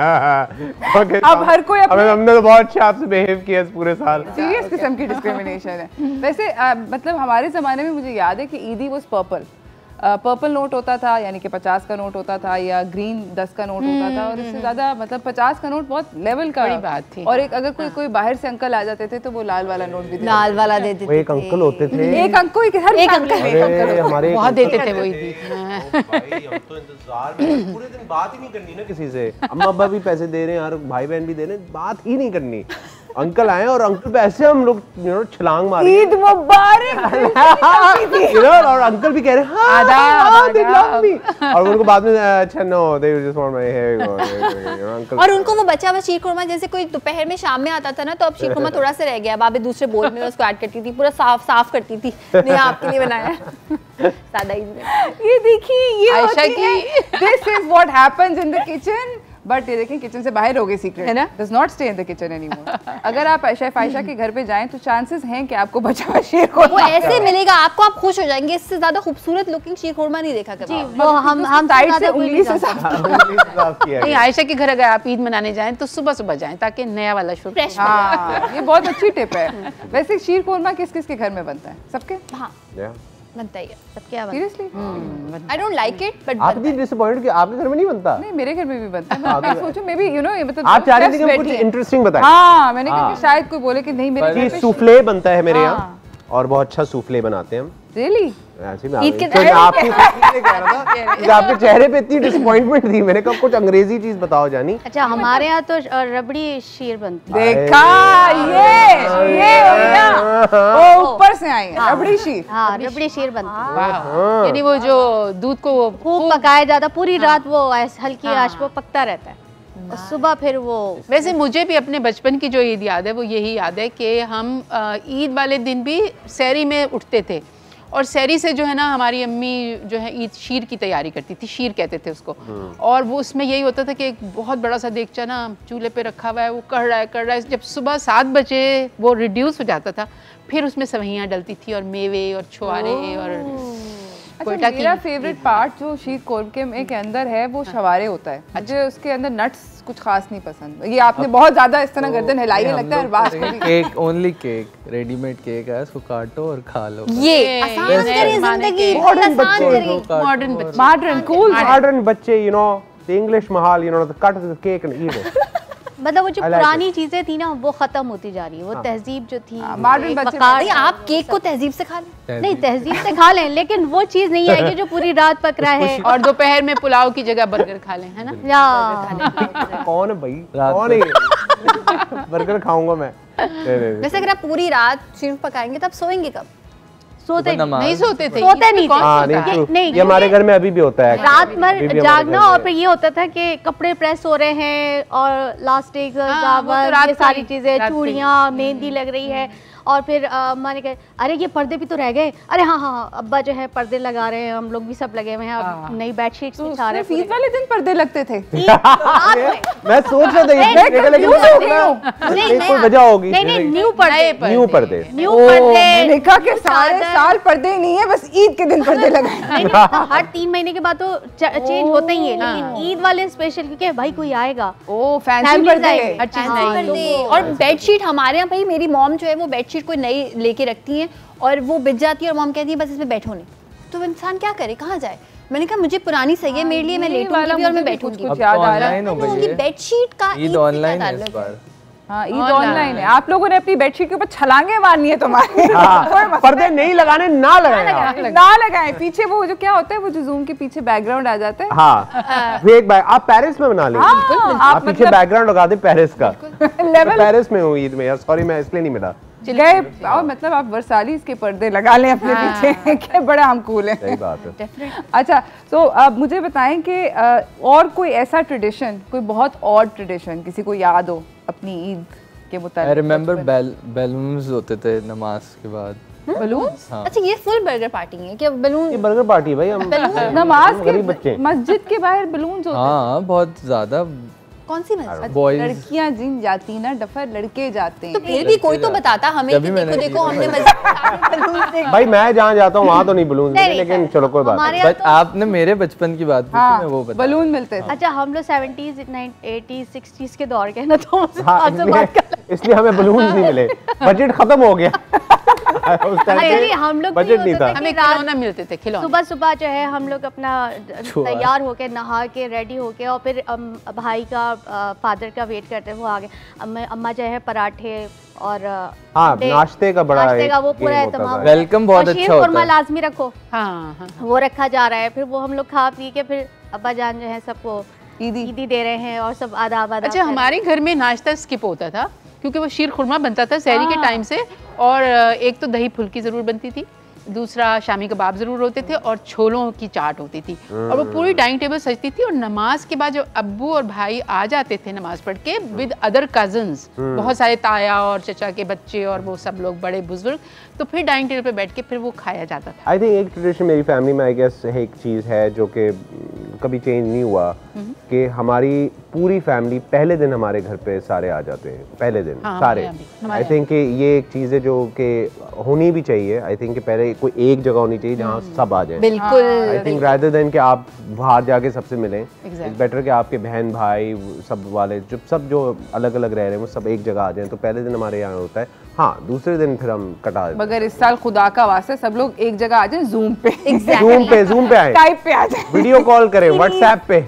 अब हर कोई हमने तो बहुत अच्छा आपसे बिहेव किया इस पूरे साल। सीरियस किस्म की डिस्क्रिमिनेशन है। वैसे मतलब हमारे जमाने में मुझे याद है कि ईदी वाज पर्पल नोट होता था, यानी कि 50 का नोट होता था, या ग्रीन 10 का नोट होता था। और इससे ज्यादा मतलब 50 का नोट बहुत लेवल का बड़ी बात थी। और एक अगर कोई बाहर से अंकल आ जाते थे तो वो लाल वाला नोट भी देते लाल वाला दे देते थे। एक अंकल होते थे, एक अंकल हमारे बहुत देते थे वो ईदी। भाई हम तो इंतजार में पूरे दिन बात ही नहीं करनी ना किसी से। अम्मा अब्बा भी पैसे दे रहे हैं यार, भाई बहन भी दे रहे हैं, बात ही नहीं करनी। अंकल आए और अंकल पे ऐसे हम लोग छलांग मारे, ईद मुबारक। और अंकल भी कह रहे हैं और उनको बाद में अच्छा no they just want my hair. और उनको वो बचा हुआ शीर खुरमा, जैसे कोई दोपहर में शाम में आता था ना, तो अब शीर खुरमा थोड़ा सा रह गया, बाबे दूसरे बोल में उसको ऐड करती थी, पूरा साफ करती थी। नहीं, आपके लिए बनाया सादा ईद में। ये देखिए, ये आयशा की this is what happens in the kitchen. But ये देखें, किचन से बाहर हो गए सीक्रेट है ना, does not stay in the kitchen anymore. अगर आप शेफ आयशा के घर पे जाएं तो चांसेस हैं कि आपको बचा हुआ शीर खुरमा वो ऐसे मिलेगा आपको, आप खुश हो जाएंगे। इससे ज्यादा खूबसूरत लुकिंग शीर खुरमा नहीं देखा कभी। वो हम साइड से उंगली से साफ किया। नहीं, आयशा के घर अगर आप ईद मनाने जाएं तो सुबह जाएं ताकि नया वाला शुरू। फ्रेश। हाँ, ये बहुत अच्छी टिप है। वैसे शीर खुरमा किस किस के घर में बनता है? सबके? हाँ, बनता ही है सबके यहाँ। Seriously I don't like it, but आप भी डिसअपॉइंटेड कि आपके घर में नहीं बनता? नहीं, मेरे घर में भी बनता है। मैं सोचूं मे बी यू नो, मतलब आप चाह रहे थे कि कुछ इंटरेस्टिंग बताएं। हाँ, मैंने कहा कि शायद कोई बोले कि नहीं मेरे घर पे सूफले बनता है मेरे यहाँ, और बहुत अच्छा सूफले बनाते हैं हम। रियली? ईद के आपके चेहरे पे इतनी डिसअपॉइंटमेंट थी, मैंने कहा कुछ अंग्रेजी चीज बताओ जानी। अच्छा, हमारे यहाँ तो रबड़ी शीर बनती है। देखा, ये हो गया, वो ऊपर से आई है रबड़ी शीर। हाँ, रबड़ी शीर बनती है। यानी वो जो दूध को वो खूब पकाया जाता, पूरी रात वो हल्की आंच पर पकता रहता है, और सुबह फिर वो। वैसे मुझे भी अपने बचपन की जो ईद याद है वो यही याद है कि हम ईद वाले दिन भी सहरी में उठते थे, और सहरी से जो है ना हमारी अम्मी जो है ईद शीर की तैयारी करती थी, शीर कहते थे उसको। और वो उसमें यही होता था कि एक बहुत बड़ा सा देगचा ना चूल्हे पे रखा हुआ है, वो कढ़ रहा है। जब सुबह 7 बजे वो रिड्यूस हो जाता था, फिर उसमें सवैयाँ डलती थी और मेवे और छुआरे और अच्छा, मेरा फेवरेट पार्ट जो शीर कोरमे के अंदर है वो शवारे होता है। मुझे उसके अंदर नट्स कुछ खास नहीं पसंद। ये आपने बहुत ज्यादा इस तरह गर्दन हिलाई है, लगता है अरबाज को भी। Cake, only cake, readymade cake है, उसको काटो और खा लो। ये आसान करी जिंदगी, मॉडर्न मॉडर्न कूल मॉडर्न बच्चे, you know the English Mahal, you know the cut the cake and eat it. मतलब वो जो पुरानी चीजें थी ना वो खत्म होती जा रही है, वो तहजीब जो थी मॉडर्न बच्चे आप केक को तहजीब से खा लें, नहीं तहजीब से खा लें, लेकिन वो चीज नहीं है कि जो पूरी रात पक रहा है और दोपहर में पुलाव की जगह बर्गर खा लें, है ना? कौन है भाई, कौन है? बर्गर खाऊंगा मैं। वैसे अगर आप पूरी रात शीर पकाएंगे तब सोएंगे कब? सोते नहीं सोते थे, सोते नहीं थे। नहीं, ये हमारे घर में अभी भी होता है, रात भर जागना, और फिर ये होता था कि कपड़े प्रेस हो रहे हैं और लास्टिक ये सारी चीजें, चूड़ियाँ, मेहंदी लग रही है, और फिर अम्मा ने कहा अरे ये पर्दे भी तो रह गए, अरे हाँ अब्बा जो है पर्दे लगा रहे हैं, हम लोग भी सब लगे हुए हैं, अब नई बेडशीट्स बिछा रहे हैं। ईद वाले दिन पर्दे लगते थे? मैं सोच रहा था कोई वजह होगी। नहीं, न्यू पर्दे मैंने कहा कि सारे साल पर्दे नहीं है, बस ईद के दिन पर्दे लगाए। हर 3 महीने के बाद तो चेंज होते ही है, लेकिन ईद वाले स्पेशल क्योंकि भाई कोई आएगा, फैंसी पर्दे। और बेडशीट हमारे यहाँ भाई मेरी मॉम जो है वो बेडशीट कोई नई लेके रखती हैं और वो बिछ जाती है और मॉम कहती है बस इसमें बैठो नहीं, तो इंसान क्या करे, कहाँ जाए? मैंने कहा मुझे पुरानी सही है, मेरे लिए मैं लेटूंगी भी और मैं बैठूंगी। कुछ याद आ रहा है बेडशीट का ईद ऑनलाइन है इस बार। हाँ, ईद ऑनलाइन है। आप लोगों ने अपनी बेडशीट के ऊपर छलांगे मारनी है तुम्हारी। पर्दे नहीं लगाने, ना लगाएं। पीछे वो जो क्या होता है, वो जो जूम के पीछे बैकग्राउंड आ जाता है। हाँ, एक बार आप पेरिस में बना लीजिए, आप पीछे बैकग्राउंड लगा दे पेरिस का। पेरिस में हूँ ईद में यार, सॉरी मैं इसलिए नहीं मिला गए, और मतलब आप वर्सालीज के पर्दे लगा लें अपने पीछे, क्या बड़ा हम कूल हैं। सही बात है। अच्छा, तो अब मुझे बताएं कि और कोई ऐसा ट्रेडिशन, कोई बहुत ऑड ट्रेडिशन किसी को याद हो अपनी ईद के मुताबिक? आई रिमेंबर बैलून्स होते थे नमाज के बाद। बलून्स? हाँ। अच्छा, ये फुल बर्गर पार्टी है क्या? बलून, ये बर्गर पार्टी भाई, हम नमाज के बच्चे मस्जिद के बाहर बलून्स होते हैं? हाँ, बहुत ज्यादा। कौन सी मस्जिद? लड़कियां जिन जाती ना डफर, लड़के जाते हैं। तो फिर भी कोई तो बताता हमें कि देखो हमने मस्जिद। भाई मैं जहाँ जाता हूँ वहाँ तो नहीं बलून, लेकिन चलो कोई बात नहीं। बट आपने मेरे बचपन की बात पूछी, मैं वो बता। बलून मिलते थे। अच्छा, हम लोग 70s 80s 60s के दौर के ना, तो इसलिए हमें बलून नहीं मिले, बजट खत्म हो गया। हम लोग बजट नहीं था, हमें खिलौना मिलते थे, खिलौना। सुबह जो है हम लोग अपना तैयार होके नहा के रेडी होके और फिर भाई का फादर का वेट करते हैं, वो आगे अम्मा जो है पराठे और नाश्ते का बड़ा, नाश्ते का वो पूरा एहतमाम, वेलकम बहुत अच्छा होता है, लाजमी रखो। हाँ, वो रखा जा रहा है, फिर वो हम लोग खा पी के फिर अब्बा जान जो है सबको ईदी दे रहे हैं और सब आदाब। अच्छा, हमारे घर में नाश्ता स्किप होता था क्योंकि वो शीर खुरमा बनता था सहरी के टाइम से, और एक तो दही फुल्की ज़रूर बनती थी, दूसरा शामी कबाब ज़रूर होते थे, और छोलों की चाट होती थी, और वो पूरी डाइनिंग टेबल सजती थी। और नमाज के बाद जब अब्बू और भाई आ जाते थे नमाज पढ़ के विद अदर कजन्स, बहुत सारे ताया और चचा के बच्चे और वो सब लोग बड़े बुजुर्ग, तो फिर डाइनिंग टेबल पे बैठ के फिर वो खाया जाता था। आई थिंक एक ट्रेडिशन मेरी फैमिली में आई गेस एक चीज़ है जो कि कभी चेंज नहीं हुआ, कि हमारी पूरी फैमिली पहले दिन हमारे घर पे सारे आ जाते हैं, पहले दिन सारे। आई थिंक ये एक चीज़ है जो कि होनी भी चाहिए। आई थिंक पहले कोई एक जगह होनी चाहिए जहाँ सब आ जाए। बिल्कुल। आई थिंक रादर देन कि आप बाहर जाके सबसे मिलें, इट्स बेटर कि आपके बहन भाई सब वाले जो अलग अलग रह रहे हैं वो सब एक जगह आ जाएं। तो पहले दिन हमारे यहाँ होता है, हाँ दूसरे दिन फिर हम कटा देते हैं। मगर इस साल खुदा का वास्ते सब लोग एक जगह आ जाएं, जूम पे जूम पे आए, टाइप पे आ जाएं, वीडियो कॉल करें, व्हाट्सएप पे।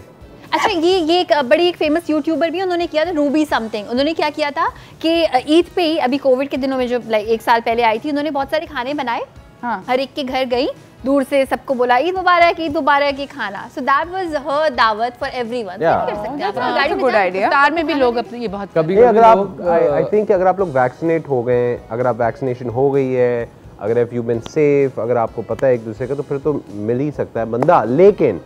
अच्छा, ये एक बड़ी एक फेमस यूट्यूबर भी उन्होंने किया था, रूबी समथिंग। उन्होंने क्या किया था कि ईद पे ही, अभी कोविड के दिनों में जो 1 साल पहले आई थी, उन्होंने बहुत सारे खाने बनाए। हाँ। हर एक के घर गई, दूर से सबको बोला ईद मुबारक की खाना। सो दैट वाज हर दावत फॉर एवरीवन। कर सकते हैं गाड़ी में, गुड आइडिया। इफ्तार में भी लोग अपने ये बहुत कभी अगर आप आई थिंक अगर आप लोग वैक्सीनेट हो गए, अगर आप वैक्सीनेशन हो गई है, अगर इफ यू बीन सेफ, अगर आपको पता है एक दूसरे का, तो फिर तो मिल ही सकता है बंदा। लेकिन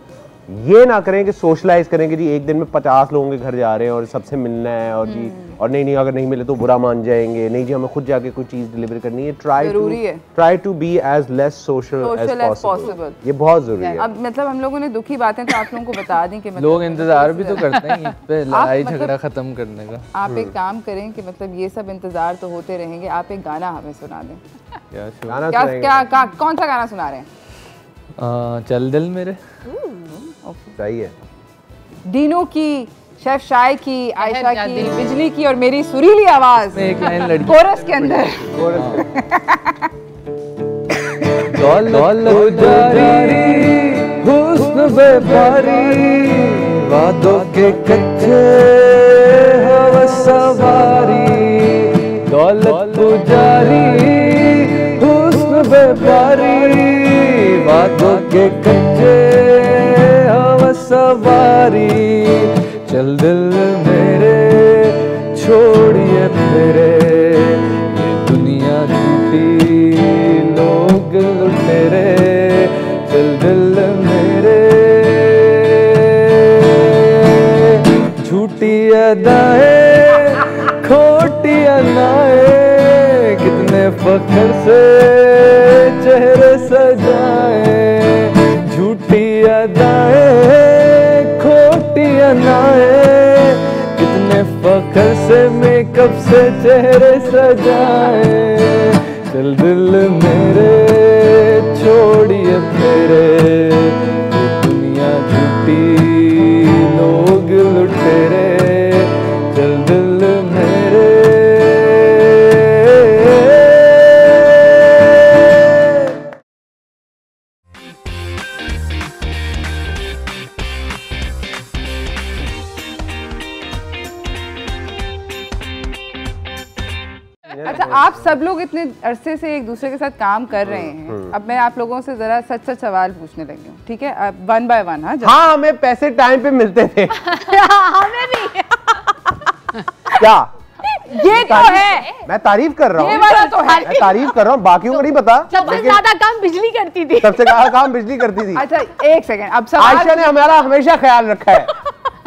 ये ना करें कि सोशलाइज करें कि जी एक दिन में 50 लोगों के घर जा रहे हैं और सबसे मिलना है, और जी और नहीं अगर नहीं मिले तो बुरा मान जाएंगे, नहीं जी हमें खुद जाके कोई चीज डिलीवर करनी है। Try to be as less social as possible, ये बहुत जरूरी है। अब मतलब हम लोगों ने दुखी बातें तो आप लोगों को बता दें कि मतलब लोग इंतजार भी तो करते हैं पे लड़ाई झगड़ा खत्म करने का। आप एक काम करें कि मतलब ये सब इंतजार तो होते रहेंगे, आप एक गाना हमें सुना दें। क्या कौन सा गाना सुना रहे हैं? चल दिल मेरे। सही है। डीनो की, शेफ शाय की, आयशा की, बिजली की और मेरी सुरीली आवाज, एक लाइन लड़की कोरस के अंदर। दौलत जारी हुस्न बेपारी वादों के कच्चे हवस व्यापारी, बातों के कच्चे हवा सवारी। चल दिल मेरे छोड़िए फेरे, ये दुनिया झूठी लोग लुटेरे। चल दिल मेरे, झूठी अदाएं खोटी अनाएं, कितने फख्र से चेहरे सजाए। झूठी अदाएं खोटी अनाएं, कितने फख्र से मेकअप से चेहरे सजाए। चल दिल मेरे छोड़िए फेरे, ये दुनिया झूठी लोग लुटेरे। चल दिल मेरे, अच्छा, आप सब लोग इतने अरसे से एक दूसरे के साथ काम कर रहे हैं, अब मैं आप लोगों से जरा सच सच सवाल पूछने लगी हूँ, ठीक है? अब 1 by 1। हाँ, हमें पैसे टाइम पे मिलते थे। हमें भी। क्या ये तो है, मैं तारीफ कर रहा हूँ, ये वाला तो है। मैं तारीफ कर रहा हूँ, बाकियों को नहीं पता। सबसे ज्यादा काम बिजली करती थी। सबसे ज्यादा काम बिजली करती थी। अच्छा, एक सेकंड, अब सवाल आयशा ने हमारा हमेशा ख्याल रखा है।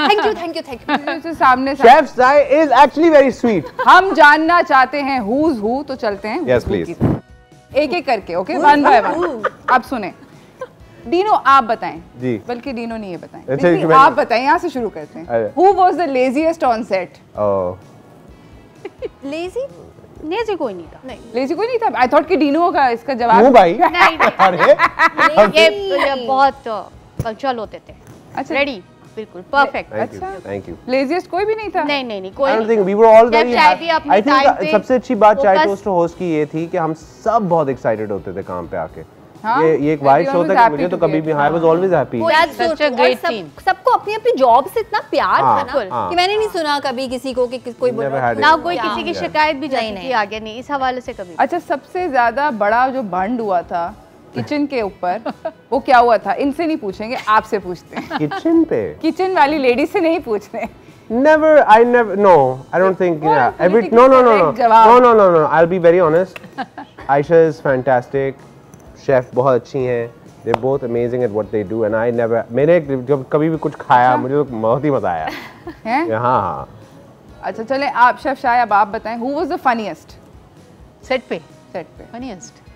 Thank you thank you thank you. से सामने chef Sai is actually very sweet. हम जानना चाहते हैं who's who, तो चलते हैं Yes, who's who please. की तरफ। एक एक करके, ओके, 1 by 1। अब सुने, डीनो आप बताएं जी। बल्कि डीनो नहीं, ये बताएं, अच्छा, नहीं, मैं- आप बताएं, यहाँ से शुरू करते हैं। अरे। Who was the laziest on set? Lazy lazy कोई नहीं था। नहीं लेजी कोई नहीं था। आई थॉट कि डीनो का इसका जवाब। क्यों भाई? नहीं अरे ये बहुत पंक्चुअल होते थे। अच्छा, रेडी, बिल्कुल परफेक्ट। अच्छा, थैंक यू। लेजीएस्ट कोई भी नहीं था। नहीं नहीं नहीं कोई I don't नहीं। think we were all very चाय happy. भी अपने I think time पे सबसे अच्छी बात चाय focus- टोस्ट होस्ट की ये थी कि हम सब बहुत एक्साइटेड होते थे काम पे आके। हाँ? ये एक वाइड शो Everyone था was कि मुझे happy तो to कभी be- भी I was always happy. That's so Such a true. great और team. सबको अपनी अपनी जॉब से इतना प्यार हाँ, था ना हाँ। कि मैंने नहीं सुना कभी किसी को कि कोई बोल Never रहा had it. ना कोई क्या? किसी की शिकायत भी जाती नहीं, थी आगे नहीं, इस हवाले से कभी। अच्छा, सबसे ज्यादा बड़ा जो बंड हुआ था किचन के ऊपर, वो क्या हुआ था? इनसे नहीं पूछेंगे, आपसे पूछते हैं। किचन पे किचन वाली लेडी से नहीं पूछ रहे। never no I don't think What yeah a every politically correct जवाब। no I'll be very honest. Aisha is fantastic, chef बहुत अच्छी हैं, they're both amazing at what they do and I never मैंने जब कभी भी कुछ खाया मुझे तो बहुत ही मजा आया हैं? हाँ। अच्छा, चले आप शेफ शाह, अब आप बताएं, who was the funniest set पे सेट पे? फनीएस्ट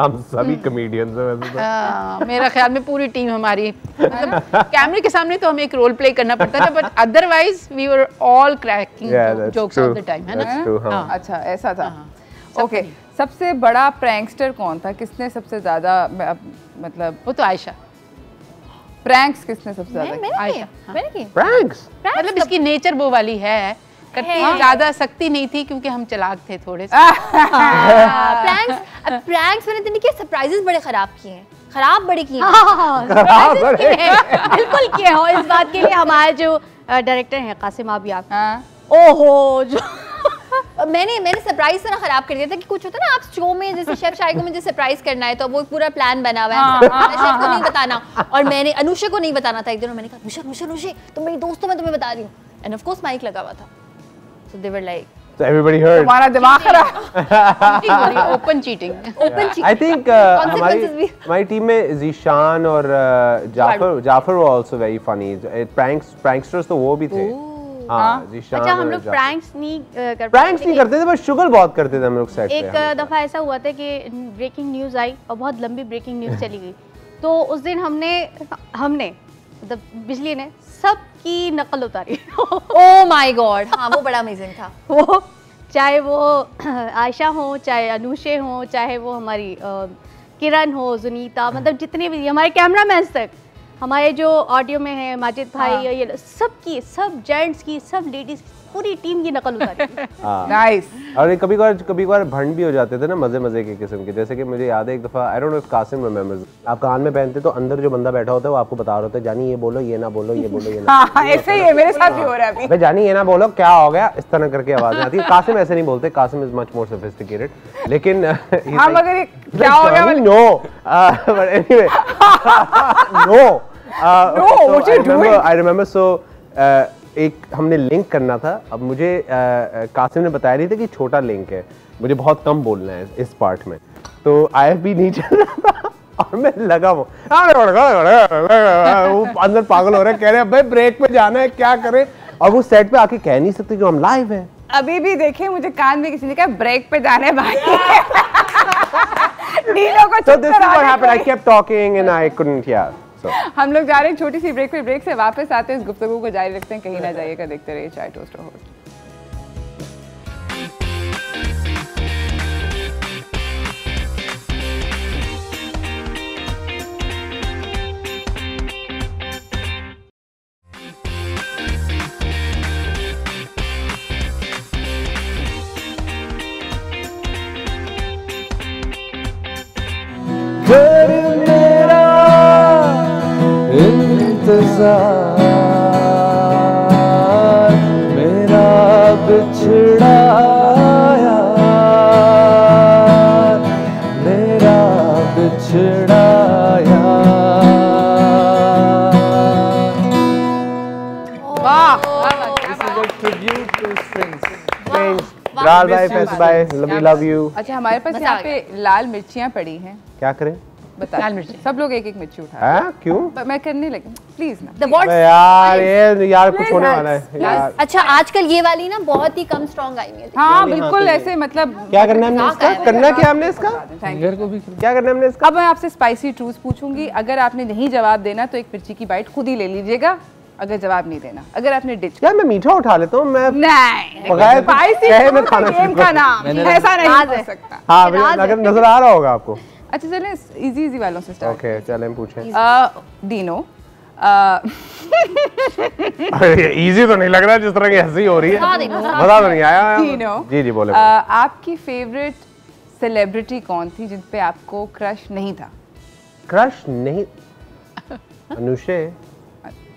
हम सभी कॉमेडियंस हैं वैसे तो। मेरा ख्याल में पूरी टीम हमारी, मतलब कैमरे के सामने तो हमें एक रोल प्ले करना पड़ता था, but otherwise we were all cracking Yeah, that's jokes ऑल true. द टाइम, है That's ना? true, हाँ। हाँ। अच्छा, ऐसा था। सब ओके, funny। सबसे बड़ा प्रैंकस्टर कौन था? किसने सबसे ज्यादा मतलब वो तो आयशा, प्रैंक्स किसने सबसे ज्यादा किए? मैंने आयशा, की मैंने की Pranks? मतलब इसकी नेचर वो वाली है, करती ज्यादा सख्ती नहीं थी क्योंकि हम चालाक थे थोड़े से। प्रैंक्स मैंने तो नहीं किए, सरप्राइजेस बड़े खराब किए हैं, खराब बड़े किए हैं। बिल्कुल किए हो। इस बात के लिए हमारे जो डायरेक्टर हैं कासिम आबियाब, हाँ, ओहो जो मैंने सरप्राइज ना खराब कर दिया था कि कुछ होता है ना, आप शो में जैसे शेफ शाही को मुझे सरप्राइज करना है तो वो पूरा प्लान बना हुआ है, शेफ को नहीं बताना, और मैंने अनुषा को नहीं बताना था। एक दिन मैंने कहा अनुषा तुम मेरी दोस्तों में तुम्हें बता रही हूँ, एंड ऑफ कोर्स माइक लगा हुआ था, so they were like So everybody heard. तुम्हारा दिमाग खराब। Open cheating. Open I think हमारी टीम में जीशान और Jafar were also very funny. Pranksters तो वो भी थे। हाँ, जीशान। अच्छा, हम लोग प्रैंक्स नहीं कर प्रैंक्स नहीं करते थे, बस शुगर बहुत करते थे हम लोग सेट पे। एक दफ़ा ऐसा हुआ था कि ब्रेकिंग न्यूज़ आई और बहुत लंबी ब्रेकिंग न्यूज़ चली गई, तो उस दिन हमने मतलब बिजली ने सबकी नकल उतारी। ओह माय गॉड, हाँ वो बड़ा अमेजिंग था। वो चाहे वो आयशा हो, चाहे अनुषे हो, चाहे वो हमारी किरण हो, सुनीता, मतलब जितने भी हमारे कैमरामैन तक, हमारे जो ऑडियो में है माजिद भाई, ये सबकी, सब जेंट्स की, सब लेडीज की पूरी टीम की नकल उतारी। नाइस। और कभी कभार भंड भी हो जाते थे ना मजे के किस्म के, जैसे कि मुझे याद है एक दफा, I don't know if Qasim remembers, आप कान में पहनते तो अंदर जो बंदा बैठा होता है वो आपको बता रहा होता है जानी ये बोलो ये ना बोलो ये बोलो ये ना। हाँ ऐसे ही है, मेरे साथ भी हो रहा है अभी। अबे जानी ये ना बोलो क्या हो गया, इस तरह करके आवाजें आती है। कासिम ऐसे नहीं बोलते, Qasim is much more sophisticated, लेकिन हाँ मगर ये क्या हो गया, no but anyway no I remember. So एक हमने लिंक करना था, अब मुझे कासिम ने बताया नहीं था कि छोटा लिंक है, मुझे बहुत कम बोलना है इस पार्ट में, तो IFB नहीं चल रहा था और मैं लगा वो अंदर पागल हो रहे, कह रहे भाई ब्रेक पे जाना है क्या करें, और वो सेट पे आके कह नहीं सकते जो हम लाइव है। अभी भी देखे मुझे कान में किसी ने कहा ब्रेक पे जाना है भाई। डीनो को So this is what happened. I kept talking and I couldn't, yeah. So. हम लोग जा रहे हैं छोटी सी ब्रेक पे, ब्रेक से वापस आते हैं, इस गुफ्तगू को जारी रखते हैं, कहीं ना जाइएगा, देखते रहिए चाय टोस्टर होस्ट। मेरा बिछड़ा यार, मेरा बिछड़ा लाल भाई, फैस भाई, लव यू। अच्छा हमारे पास यहाँ पे लाल मिर्चियाँ पड़ी हैं, क्या करें? बता। लाल मिर्ची सब लोग एक मिर्ची उठा। क्यों? मैं करने लगी, प्लीज ना। यार कुछ होने वाला है यार। अच्छा आजकल ये वाली ना बहुत ही कम स्ट्रॉन्ग आई है। हाँ बिल्कुल ऐसे, मतलब क्या करना है हमने इसका? करना क्या हमने इसका? फिंगर को भी क्या करना है हमने इसका? अब मैं आपसे स्पाइसी ट्रूथ पूछूंगी, अगर आपने नहीं जवाब देना तो एक मिर्ची की बाइट खुद ही ले लीजिएगा, अगर जवाब नहीं देना, अगर आपने डिच क्या मैं मीठा उठा लेता हूँ मैं? नहीं बगैर स्पाइसी में खाना गेम का नाम ऐसा नहीं हो सकता। हाँ अगर नजर आ रहा होगा आपको। अच्छा चलें इजी वालों से स्टार्ट। ओके चलें हम पूछें। डीनो इजी तो नहीं लग रहा जिस तरह की हंसी हो रही है, मजा तो नहीं आया। डीनो जी बोले। आपकी फेवरेट सेलिब्रिटी कौन थी जिन पे आपको क्रश नहीं था? क्रश नहीं? अनुषे।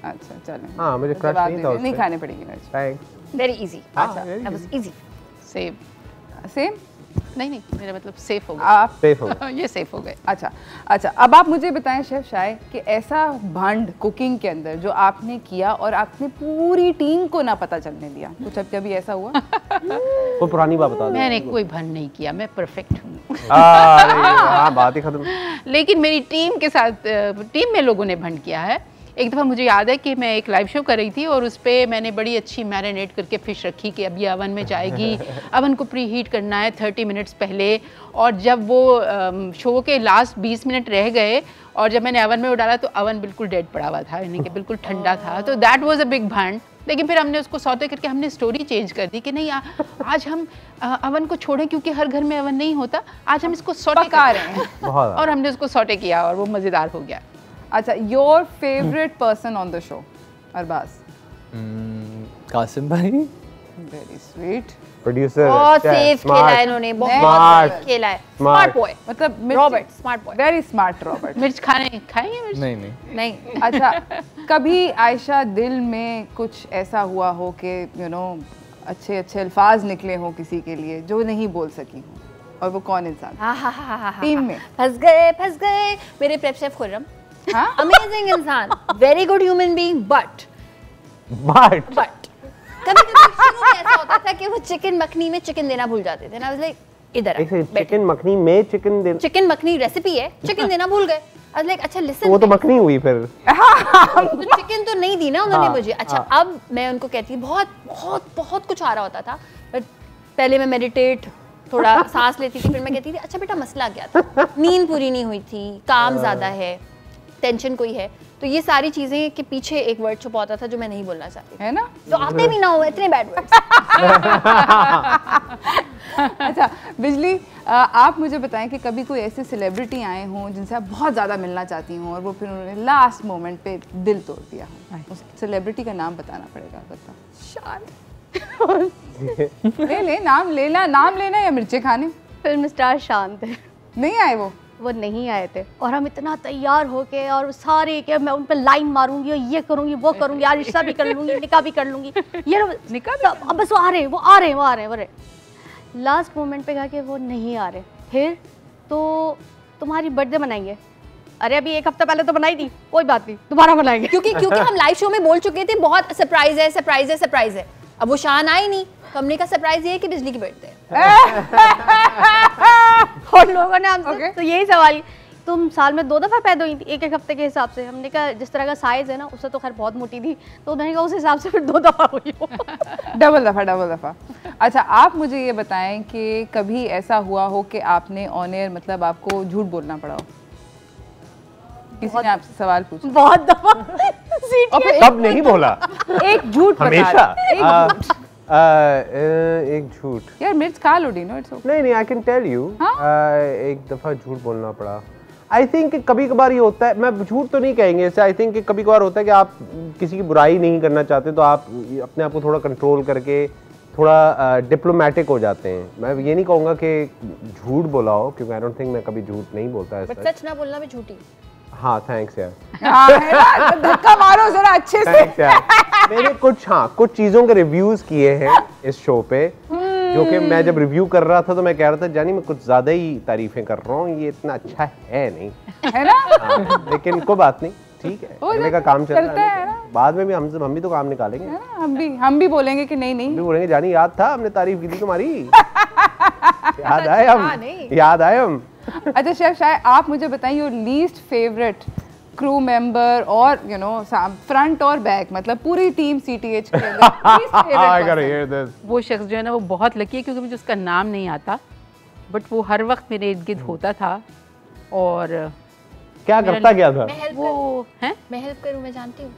अच्छा चलें। हाँ मुझे क्रश नहीं था उससे। नहीं खाने पड़ेगी मिर्च। थैंक्स। Very easy. अच्छा दैट वाज इजी। सेम नहीं मेरा मतलब सेफ हो गया। आप सेफ हो गए। ये सेफ हो गए। अच्छा अब आप मुझे बताएं शेफ शाय कि ऐसा भंड कुकिंग के अंदर जो आपने किया और आपने पूरी टीम को ना पता चलने दिया, कुछ अब कभी ऐसा हुआ? कोई पुरानी बात बता दो। मैंने कोई भंड नहीं किया, मैं परफेक्ट हूँ। बात ही खत्म। लेकिन मेरी टीम के साथ टीम में लोगों ने भंड किया है। एक दफ़ा मुझे याद है कि मैं एक लाइव शो कर रही थी और उस पर मैंने बड़ी अच्छी मैरिनेट करके फ़िश रखी कि अब ये अवन में जाएगी, अवन को प्री हीट करना है 30 मिनट्स पहले, और जब वो शो के लास्ट 20 मिनट रह गए और जब मैंने अवन में वो डाला तो अवन बिल्कुल डेड पड़ा हुआ था, यानी कि बिल्कुल ठंडा था, तो दैट वाज अ बिग भंड। लेकिन फिर हमने उसको सौटे करके हमने स्टोरी चेंज कर दी कि नहीं आज हम अवन को छोड़ें क्योंकि हर घर में अवन नहीं होता, आज हम इसको सौटे कर रहे हैं और हमने उसको सौटे किया और वो मज़ेदार हो गया। अच्छा your favourite person on the show? Arbaaz. Qasim भाई। Very sweet. प्रोड्यूसर। बहुत सेफ खेला है इन्होंने, बहुत सेफ खेला है। स्मार्ट बॉय, मतलब Robert smart boy, very smart Robert. मिर्च खाएंगे मिर्च? नहीं। अच्छा कभी आयशा दिल में कुछ ऐसा हुआ हो कि यू नो अच्छे अल्फाज निकले हो किसी के लिए जो नहीं बोल सकी हो, और वो कौन इंसान टीम में? फंस गए मेरे प्रेप शेफ खुर्रम। अमेजिंग इंसान, very good human being, but कभी शुरू में ऐसा होता था कि वो चिकन मखनी में चिकन देना भूल जाते थे ना, लाइक इधर चिकन मखनी में चिकन मखनी रेसिपी है, चिकन देना भूल गए। आई लाइक अच्छा लिसन, वो तो मखनी हुई फिर। तो चिकन तो नहीं दी ना उन्होंने मुझे। अच्छा अब मैं उनको कहती बहुत कुछ आ रहा होता था, बट पहले मैं मेडिटेट थोड़ा सांस लेती थी, फिर मैं कहती थी अच्छा बेटा मसला क्या था, नींद पूरी नहीं हुई थी, काम ज्यादा है, टेंशन कोई है, तो ये सारी चीजें के पीछे एक वर्ड छुपा होता था जो मैं नहीं बोलना चाहती, है ना? तो आते भी ना हो इतने बैड वर्ड्स। अच्छा बिजली, आप मुझे बताएं कि कभी कोई ऐसे सेलिब्रिटी आए हों जिनसे आप बहुत ज़्यादा मिलना चाहती हों और वो फिर उन्होंने लास्ट मोमेंट पे दिल तोड़ दिया हो? उस सेलिब्रिटी का नाम बताना पड़ेगा। बता। ले नाम लेना या मिर्चे खाने? फिल्म स्टार शान थे, नहीं आए वो नहीं आए थे। और हम इतना तैयार होके और सारे कि मैं उन पर लाइन मारूंगी और ये करूंगी वो करूंगी, यार रिश्ता भी कर लूंगी, निकाह भी कर लूंगी, ये निकाह अब बस वो आ रहे हैं। लास्ट मोमेंट पे कहा कि वो नहीं आ रहे। फिर तो तुम्हारी बर्थडे मनाएंगे। अरे अभी एक हफ्ता पहले तो बनाई थी, कोई बात नहीं दोबारा बनाएंगे। क्योंकि हम लाइव शो में बोल चुके थे बहुत सरप्राइज है। अब वो शान आई नहीं तो हमने कहा सरप्राइज ये है कि बिजली की बर्थडे और लोगों ने हमसे तो यही सवाल, तुम साल में 2 दफ़ा पैदा हुई थी, एक हफ्ते के हिसाब से। हमने कहा जिस तरह का साइज है ना, उससे तो खैर बहुत मोटी थी, तो उन्होंने कहा उस हिसाब से फिर 2 दफ़ा हुई हो। डबल दफ़ा। अच्छा, आप मुझे ये बताएं कि कभी ऐसा हुआ हो कि आपने ऑन एयर मतलब आपको झूठ बोलना पड़ा हो? किसी ने आपसे सवाल पूछा? बहुत दफ़ा। कब नहीं बोला? एक झूठ हमेशा। एक झूठ यार, मिर्च खा लो डी नो, इट्स ओके। नहीं आई कैन टेल यू, एक दफ़ा झूठ बोलना पड़ा। आई थिंक कभी कभार ये होता है, मैं झूठ तो नहीं कहेंगे ऐसे, आई थिंक कभी कभार होता है कि आप किसी की बुराई नहीं करना चाहते तो आप अपने आप को थोड़ा कंट्रोल करके थोड़ा डिप्लोमेटिक हो जाते हैं। मैं ये नहीं कहूँगा कि झूठ बोला हो, क्योंकि आई डोंट थिंक मैं कभी झूठ नहीं बोलता है। बट सच ना बोलना भी झूठी। हाँ थैंक्स यार। धक्का मारो जरा अच्छे से। मैंने कुछ चीज़ों के रिव्यूज किए हैं इस शो पे, जो कि मैं जब रिव्यू कर रहा था तो मैं कह रहा था जानी मैं कुछ ज़्यादा ही तारीफें कर रहा हूँ, ये इतना अच्छा है नहीं, है ना? लेकिन कोई बात नहीं, ठीक है, अगले का काम चलता है ना? बाद में भी हम भी तो काम निकालेंगे। हम भी बोलेंगे कि नहीं भी बोलेंगे जानी याद था हमने तारीफ की थी तुम्हारी। याद आए हम। अच्छा शेफ, शायद आप मुझे बताएं your least favourite crew member और यू नो फ्रंट और बैक, मतलब पूरी टीम सीटीएच के अंदर वो शख्स जो है ना वो बहुत लकी है, क्योंकि मुझे उसका नाम नहीं आता, बट वो हर वक्त मेरे इर्द गिर्द होता था। और क्या करता क्या था वो? है मैं हेल्प करूं, मैं जानती हूँ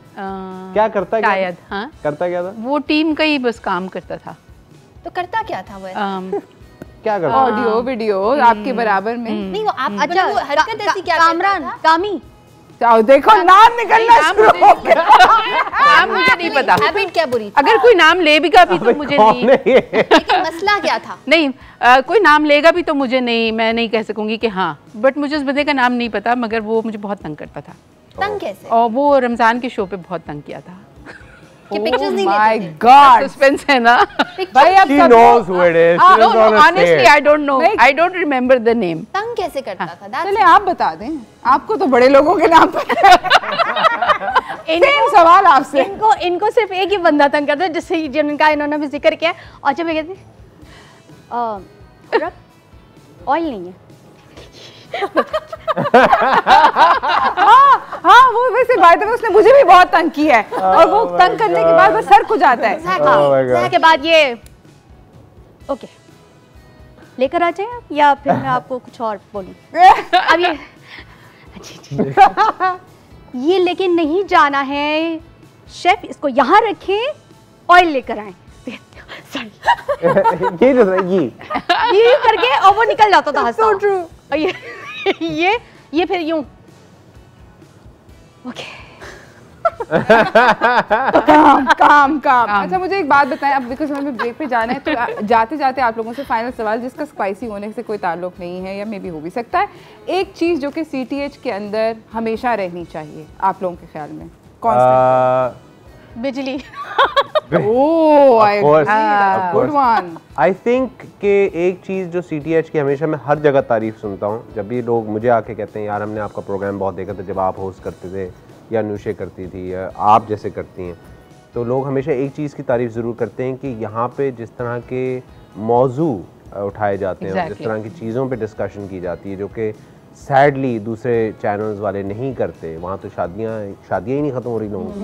क्या करता क्या? शायद हाँ, करता क्या था? वो टीम का ही बस काम करता था। तो करता क्या था वो? क्या करता? ऑडियो वीडियो आपके बराबर में नहीं, वो आप अच्छा हरकत ऐसी क्या कामरान कामी देखो नाम निकलना शुरू हो गया। नाम मुझे नहीं पता, हैबिट क्या बुरी थी? अगर कोई नाम ले भी भी तो मुझे नहीं, लेकिन मसला क्या था? नहीं कोई नाम लेगा भी तो मुझे नहीं, मैं नहीं कह सकूंगी कि हाँ, बट मुझे उस बंदे का नाम नहीं पता, मगर वो मुझे बहुत तंग करता था। तंग कैसे? और वो रमजान के शो पे बहुत तंग किया था। कि पिक्चर्स नहीं माय लेते थे? गॉड, सस्पेंस है ना भाई। अब She knows who it is. She is on a honestly I don't know, I don't remember the name. तंग कैसे करता था? चलिए आप बता दें, आपको तो बड़े लोगों के नाम पता है। सेम सवाल आपसे। इनको सिर्फ एक ही बंदा तंग करता है, जिससे जिनका इन्होंने भी जिक्र किया। और जब मैं कहती ऑयल नहीं है। हाँ वो वैसे बात है, उसने मुझे भी बहुत तंग किया है, और वो तंग करने के बाद बस सर खुज जाता है। के बाद ये ओके लेकर आ जाए आप, या फिर मैं आपको कुछ और बोलूं? अब ये लेकिन नहीं जाना है शेफ, इसको यहाँ रखें, ऑयल लेकर आए। ये करके और वो निकल जाता था। So true. ये फिर यूं ओके। काम। अच्छा मुझे एक बात बताएं, अब बिकॉज हमें ब्रेक पे जाना है, तो जाते जाते आप लोगों से फाइनल सवाल, जिसका स्पाइसी होने से कोई ताल्लुक नहीं है या मे भी हो भी सकता है, एक चीज़ जो कि सीटीएच के अंदर हमेशा रहनी चाहिए आप लोगों के ख्याल में कौन सी? बिजली। Good one. आई थिंक कि एक चीज़ जो सीटीएच की हमेशा मैं हर जगह तारीफ सुनता हूँ, जब भी लोग मुझे आके कहते हैं यार हमने आपका प्रोग्राम बहुत देखा था जब आप होस्ट करते थे, या नुशे करती थी, या आप जैसे करती हैं, तो लोग हमेशा एक चीज़ की तारीफ ज़रूर करते हैं कि यहाँ पे जिस तरह के मौजू उठाए जाते हैं, जिस तरह की चीज़ों पे डिस्कशन की जाती है, जो कि सैडली दूसरे चैनल्स वाले नहीं करते। वहाँ तो शादियाँ ही नहीं ख़त्म हो रही लोगों की,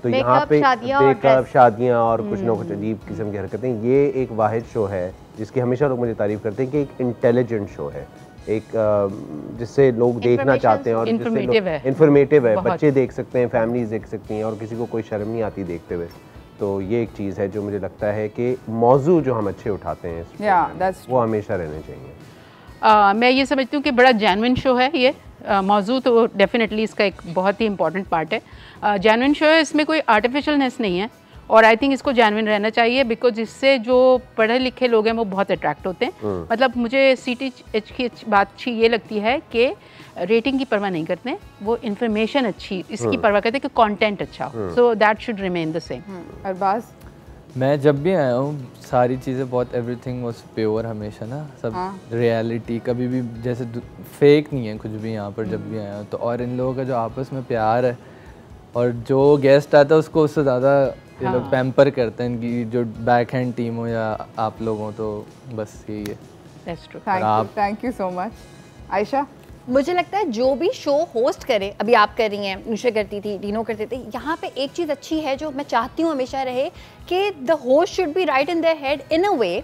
तो यहाँ पे बेकअप शादियाँ और कुछ ना कुछ अजीब किस्म की हरकतें। ये एक वाहिद शो है जिसकी हमेशा लोग मुझे तारीफ़ करते हैं कि एक इंटेलिजेंट शो है, एक जिससे लोग देखना चाहते हैं और इंफॉर्मेटिव है, बच्चे देख सकते हैं, फैमिलीज देख सकती हैं, और किसी को कोई शर्म नहीं आती देखते हुए। तो ये एक चीज़ है जो मुझे लगता है कि मौजू जो हम अच्छे उठाते हैं वो हमेशा रहने चाहिए। मैं ये समझती हूँ कि बड़ा जेन्युइन शो है ये। मौजू तो डेफिनेटली इसका एक बहुत ही इम्पॉर्टेंट पार्ट है। जेन्युइन शो है, इसमें कोई आर्टिफिशियलनेस नहीं है, और आई थिंक इसको जेन्युइन रहना चाहिए, बिकॉज इससे जो पढ़े लिखे लोग हैं वो बहुत अट्रैक्ट होते हैं। मतलब मुझे CTH की बात अच्छी ये लगती है कि रेटिंग की परवाह नहीं करते हैं, वो इन्फॉर्मेशन अच्छी इसकी परवाह करते हैं कि कंटेंट अच्छा हो। So that should remain the same. Arbaaz, मैं जब भी आया हूँ सारी चीज़ें बहुत एवरीथिंग वाज प्योर हमेशा ना, सब रियलिटी, कभी भी जैसे फेक नहीं है कुछ भी यहाँ पर जब भी आया हूँ तो। और इन लोगों का जो आपस में प्यार है और जो गेस्ट आता है उसको उससे ज़्यादा ये लोग पैम्पर करते हैं, इनकी जो बैक हैंड टीम हो या आप लोग हो, तो बस यही है। That's true. Thank you so much. Ayesha, मुझे लगता है जो भी शो होस्ट करे, अभी आप कर रही हैं, नुशा करती थी, डीनो करते थे, यहाँ पे एक चीज़ अच्छी है जो मैं चाहती हूँ हमेशा रहे कि the host should be right in their head in a way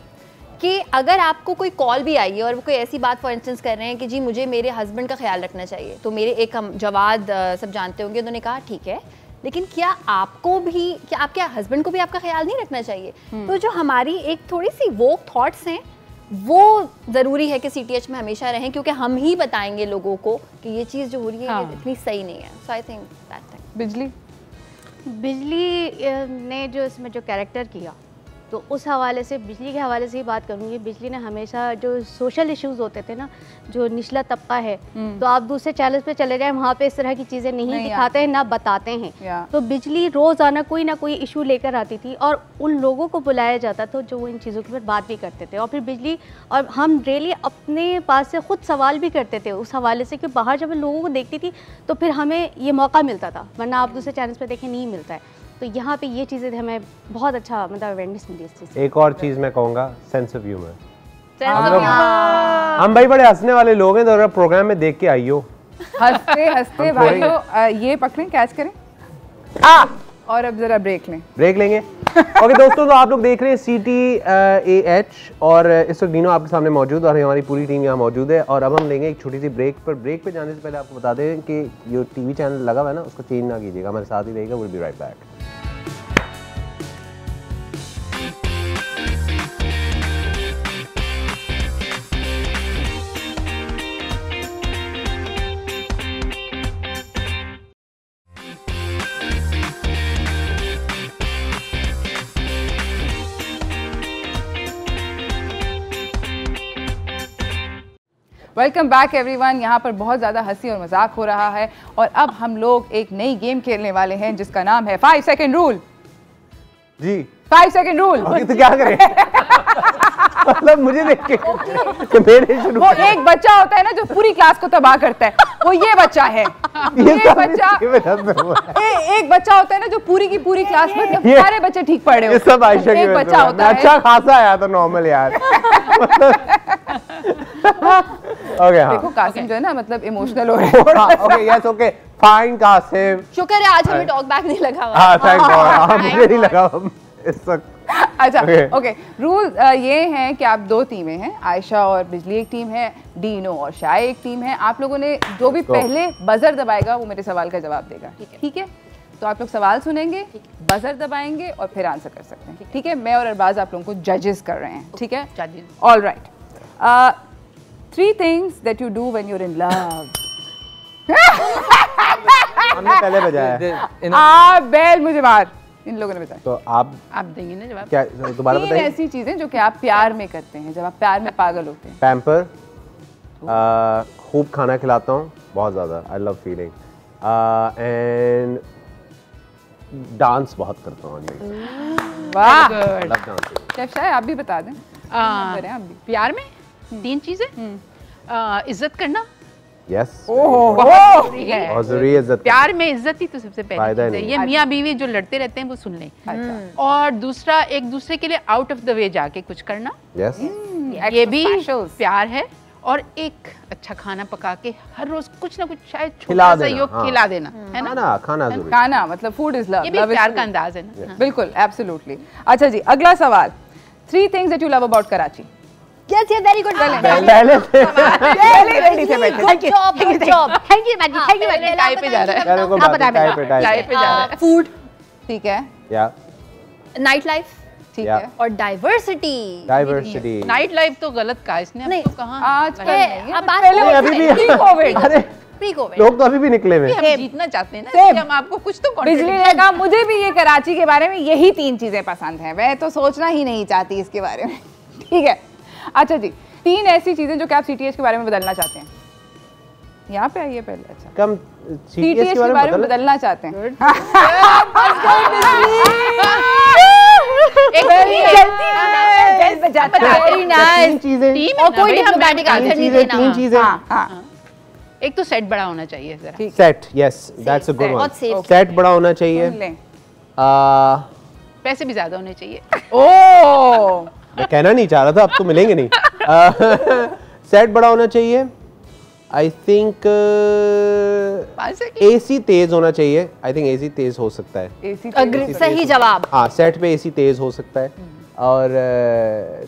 कि अगर आपको कोई कॉल भी आई है और वो कोई ऐसी बात फॉर इंस्टेंस कर रहे हैं कि जी मुझे मेरे हस्बैंड का ख्याल रखना चाहिए, तो मेरे एक जवाद सब जानते होंगे, उन्होंने कहा ठीक है, लेकिन क्या आपको भी, क्या आपके हस्बैंड को भी आपका ख्याल नहीं रखना चाहिए? तो जो हमारी एक थोड़ी सी वो थॉट्स हैं वो ज़रूरी है कि CTH में हमेशा रहें, क्योंकि हम ही बताएंगे लोगों को कि ये चीज़ जो हो रही है ये इतनी सही नहीं है। सो आई थिंक दैट थिंग। बिजली ने जो इसमें जो कैरेक्टर किया, तो उस हवाले से, बिजली के हवाले से ही बात करूँगी। बिजली ने हमेशा जो सोशल इश्यूज होते थे ना, जो निचला तबका है, तो आप दूसरे चैनल पे चले जाएं, वहाँ पे इस तरह की चीज़ें नहीं दिखाते हैं, ना बताते हैं। तो बिजली रोज़ाना कोई ना कोई इशू लेकर आती थी और उन लोगों को बुलाया जाता था जो वो इन चीज़ों के ऊपर बात भी करते थे। और फिर बिजली और हम डेली अपने पास से खुद सवाल भी करते थे उस हवाले से कि बाहर जब लोगों को देखती थी तो फिर हमें ये मौका मिलता था, वरना आप दूसरे चैनल पर देखें नहीं मिलता है। तो यहाँ पे ये चीज़ें हमें बहुत अच्छा मतलब अवेयरनेस मिली इस चीज़ से। एक और चीज़ मैं कहूँगा, सेंस ऑफ ह्यूमर। हम भाई बड़े हंसने वाले लोग हैं, तो प्रोग्राम में देख के आइयो। हंसते हंसते भाइयों, ये पकड़ें, कैच करें और अब जरा ब्रेक लेंगे। ओके दोस्तों, तो आप लोग देख रहे हैं CTH और इस वक्त डीनो आपके सामने मौजूद और हमारी पूरी टीम यहाँ मौजूद है। और अब हम लेंगे एक छोटी सी ब्रेक। पर ब्रेक पे जाने से पहले आपको बता दें कि जो TV चैनल लगा हुआ है ना, उसको चेंज ना कीजिएगा, हमारे साथ ही रहेगा। Will be right back. Welcome back everyone. यहाँ पर बहुत ज़्यादा हंसी और मजाक हो रहा है और अब हम लोग एक नई गेम खेलने वाले हैं जिसका नाम है 5 सेकंड रूल। जी 5 सेकंड रूल। तो क्या करें? मतलब मुझे देख के मेरे शुरू, वो एक बच्चा होता है ना जो पूरी क्लास को तबाह करता है, वो ये बच्चा है। एक बच्चा होता है ना जो पूरी की पूरी क्लास में सारे बच्चे ठीक पढ़ रहे हो, सब आयशा एक बच्चा होता है। अच्छा खासा आया तो नॉर्मल यार। ओके हाँ, देखो कासिम जो है ना मतलब इमोशनल हो रहा है। Okay yes okay fine Qasim, शुक्र है आज हमें टॉक बैक नहीं लगा हुआ। हाँ थैंक गॉड, मुझे नहीं लगा इस वक्त। अच्छा ओके, रूल ये हैं कि आप दो टीमें हैं, आयशा और बिजली एक टीम है, डीनो और शाय एक टीम है। आप लोगों ने जो भी पहले बजर दबाएगा वो मेरे सवाल का जवाब देगा, ठीक है? तो आप लोग सवाल सुनेंगे, बजर दबाएंगे और फिर आंसर कर सकते हैं, ठीक है? मैं और अरबाज आप लोगों को जजेस कर रहे हैं, ठीक है? All right. 3 things that you do when you're in love. हमने पहले बजाया। आप बैल मुझे मार, इन लोगों ने बताया। तो आप देंगे ना जवाब? क्या दोबारा बताइए? ऐसी चीजें जो कि आप प्यार में करते हैं, जब आप प्यार में पागल होते हैं। पैम्पर, खूब खाना खिलाता हूँ बहुत ज़्यादा, I love feeling, and dance बहुत करता हूँ। वाह, लव डांस। शेफ शायद आप भी बता दें। आप भी प्यार में 3 चीजें, इज्जत करना, यस बहुत जरूरी है। इज्जत, प्यार में इज्जत ही तो सबसे पहली चीज है। ये मियाँ बीवी जो लड़ते रहते हैं वो सुन लें। और दूसरा, एक दूसरे के लिए आउट ऑफ द वे जाके कुछ करना, यस ये भी प्यार है। और एक अच्छा खाना पका के हर रोज कुछ ना कुछ शायद छोटा सा योग खिला देना, है ना? खाना जरूरी, खाना मतलब फूड इज लव, ये भी प्यार का अंदाज है ना। बिल्कुल, एब्सोल्युटली। अच्छा जी, अगला सवाल, 3 things that you love about Karachi. Yes, yes, very good. पहले रेडी थे बैठे। Good job, good job. Thank you मैजी, थैंक यू मैजी। चाय पे जा रहा है, आप बताएं। चाय पे जा रहा है। Food, ठीक है, या night life, ठीक Yeah. है। और diversity. डाइवर्सिटी। नाइट लाइफ तो गलत कहा इसने, नहीं, अब तो कहाँ आजकल है, नहीं है, अब बात पहले कोविड अभी भी कोविड। अरे प्री कोविड। लोग तो अभी भी निकले हुए। हम जीतना चाहते हैं ना, इसलिए हम आपको कुछ तो बिजली ने कहा मुझे भी ये कराची के बारे में यही 3 चीजें पसंद हैं, मैं तो सोचना ही नहीं चाहती इसके बारे में। ठीक है, अच्छा जी, 3 ऐसी चीजें जो कि आप CTH के बारे में बदलना चाहते हैं। यहाँ पे आइए पहले। अच्छा, कम CTH के बारे में बदलना चाहते हैं। तीन चीजें। एक तो सेट बड़ा होना चाहिए जरा। Set, yes, that's a good one. Set बड़ा होना चाहिए। पैसे भी ज्यादा होने चाहिए। ओह, मैं कहना नहीं चाह रहा था, अब तो मिलेंगे नहीं। सेट बड़ा होना चाहिए। आई थिंक AC तेज होना चाहिए। आई थिंक AC तेज हो सकता है। सही जवाब। हाँ, सेट पे AC तेज हो सकता है। और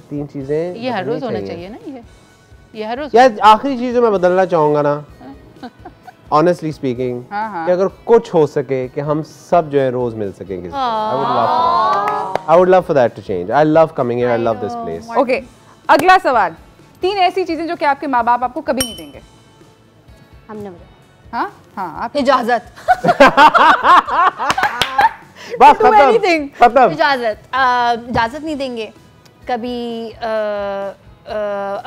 3 चीजें ये हर रोज होना चाहिए ना। ये हर रोज। यार आखिरी चीज जो मैं बदलना चाहूंगा ना, ऑनेस्टली स्पीकिंग, कि अगर कुछ हो सके कि हम सब जो है रोज मिल सकेंगे। I would love for that to change. I love coming here. I love this place. Okay, अगला सवाल। 3 ऐसी चीजें जो कि आपके माँ बाप आपको कभी नहीं देंगे। हमने हाँ हाँ, आप इजाजत। बस खत्म। इजाजत नहीं देंगे कभी।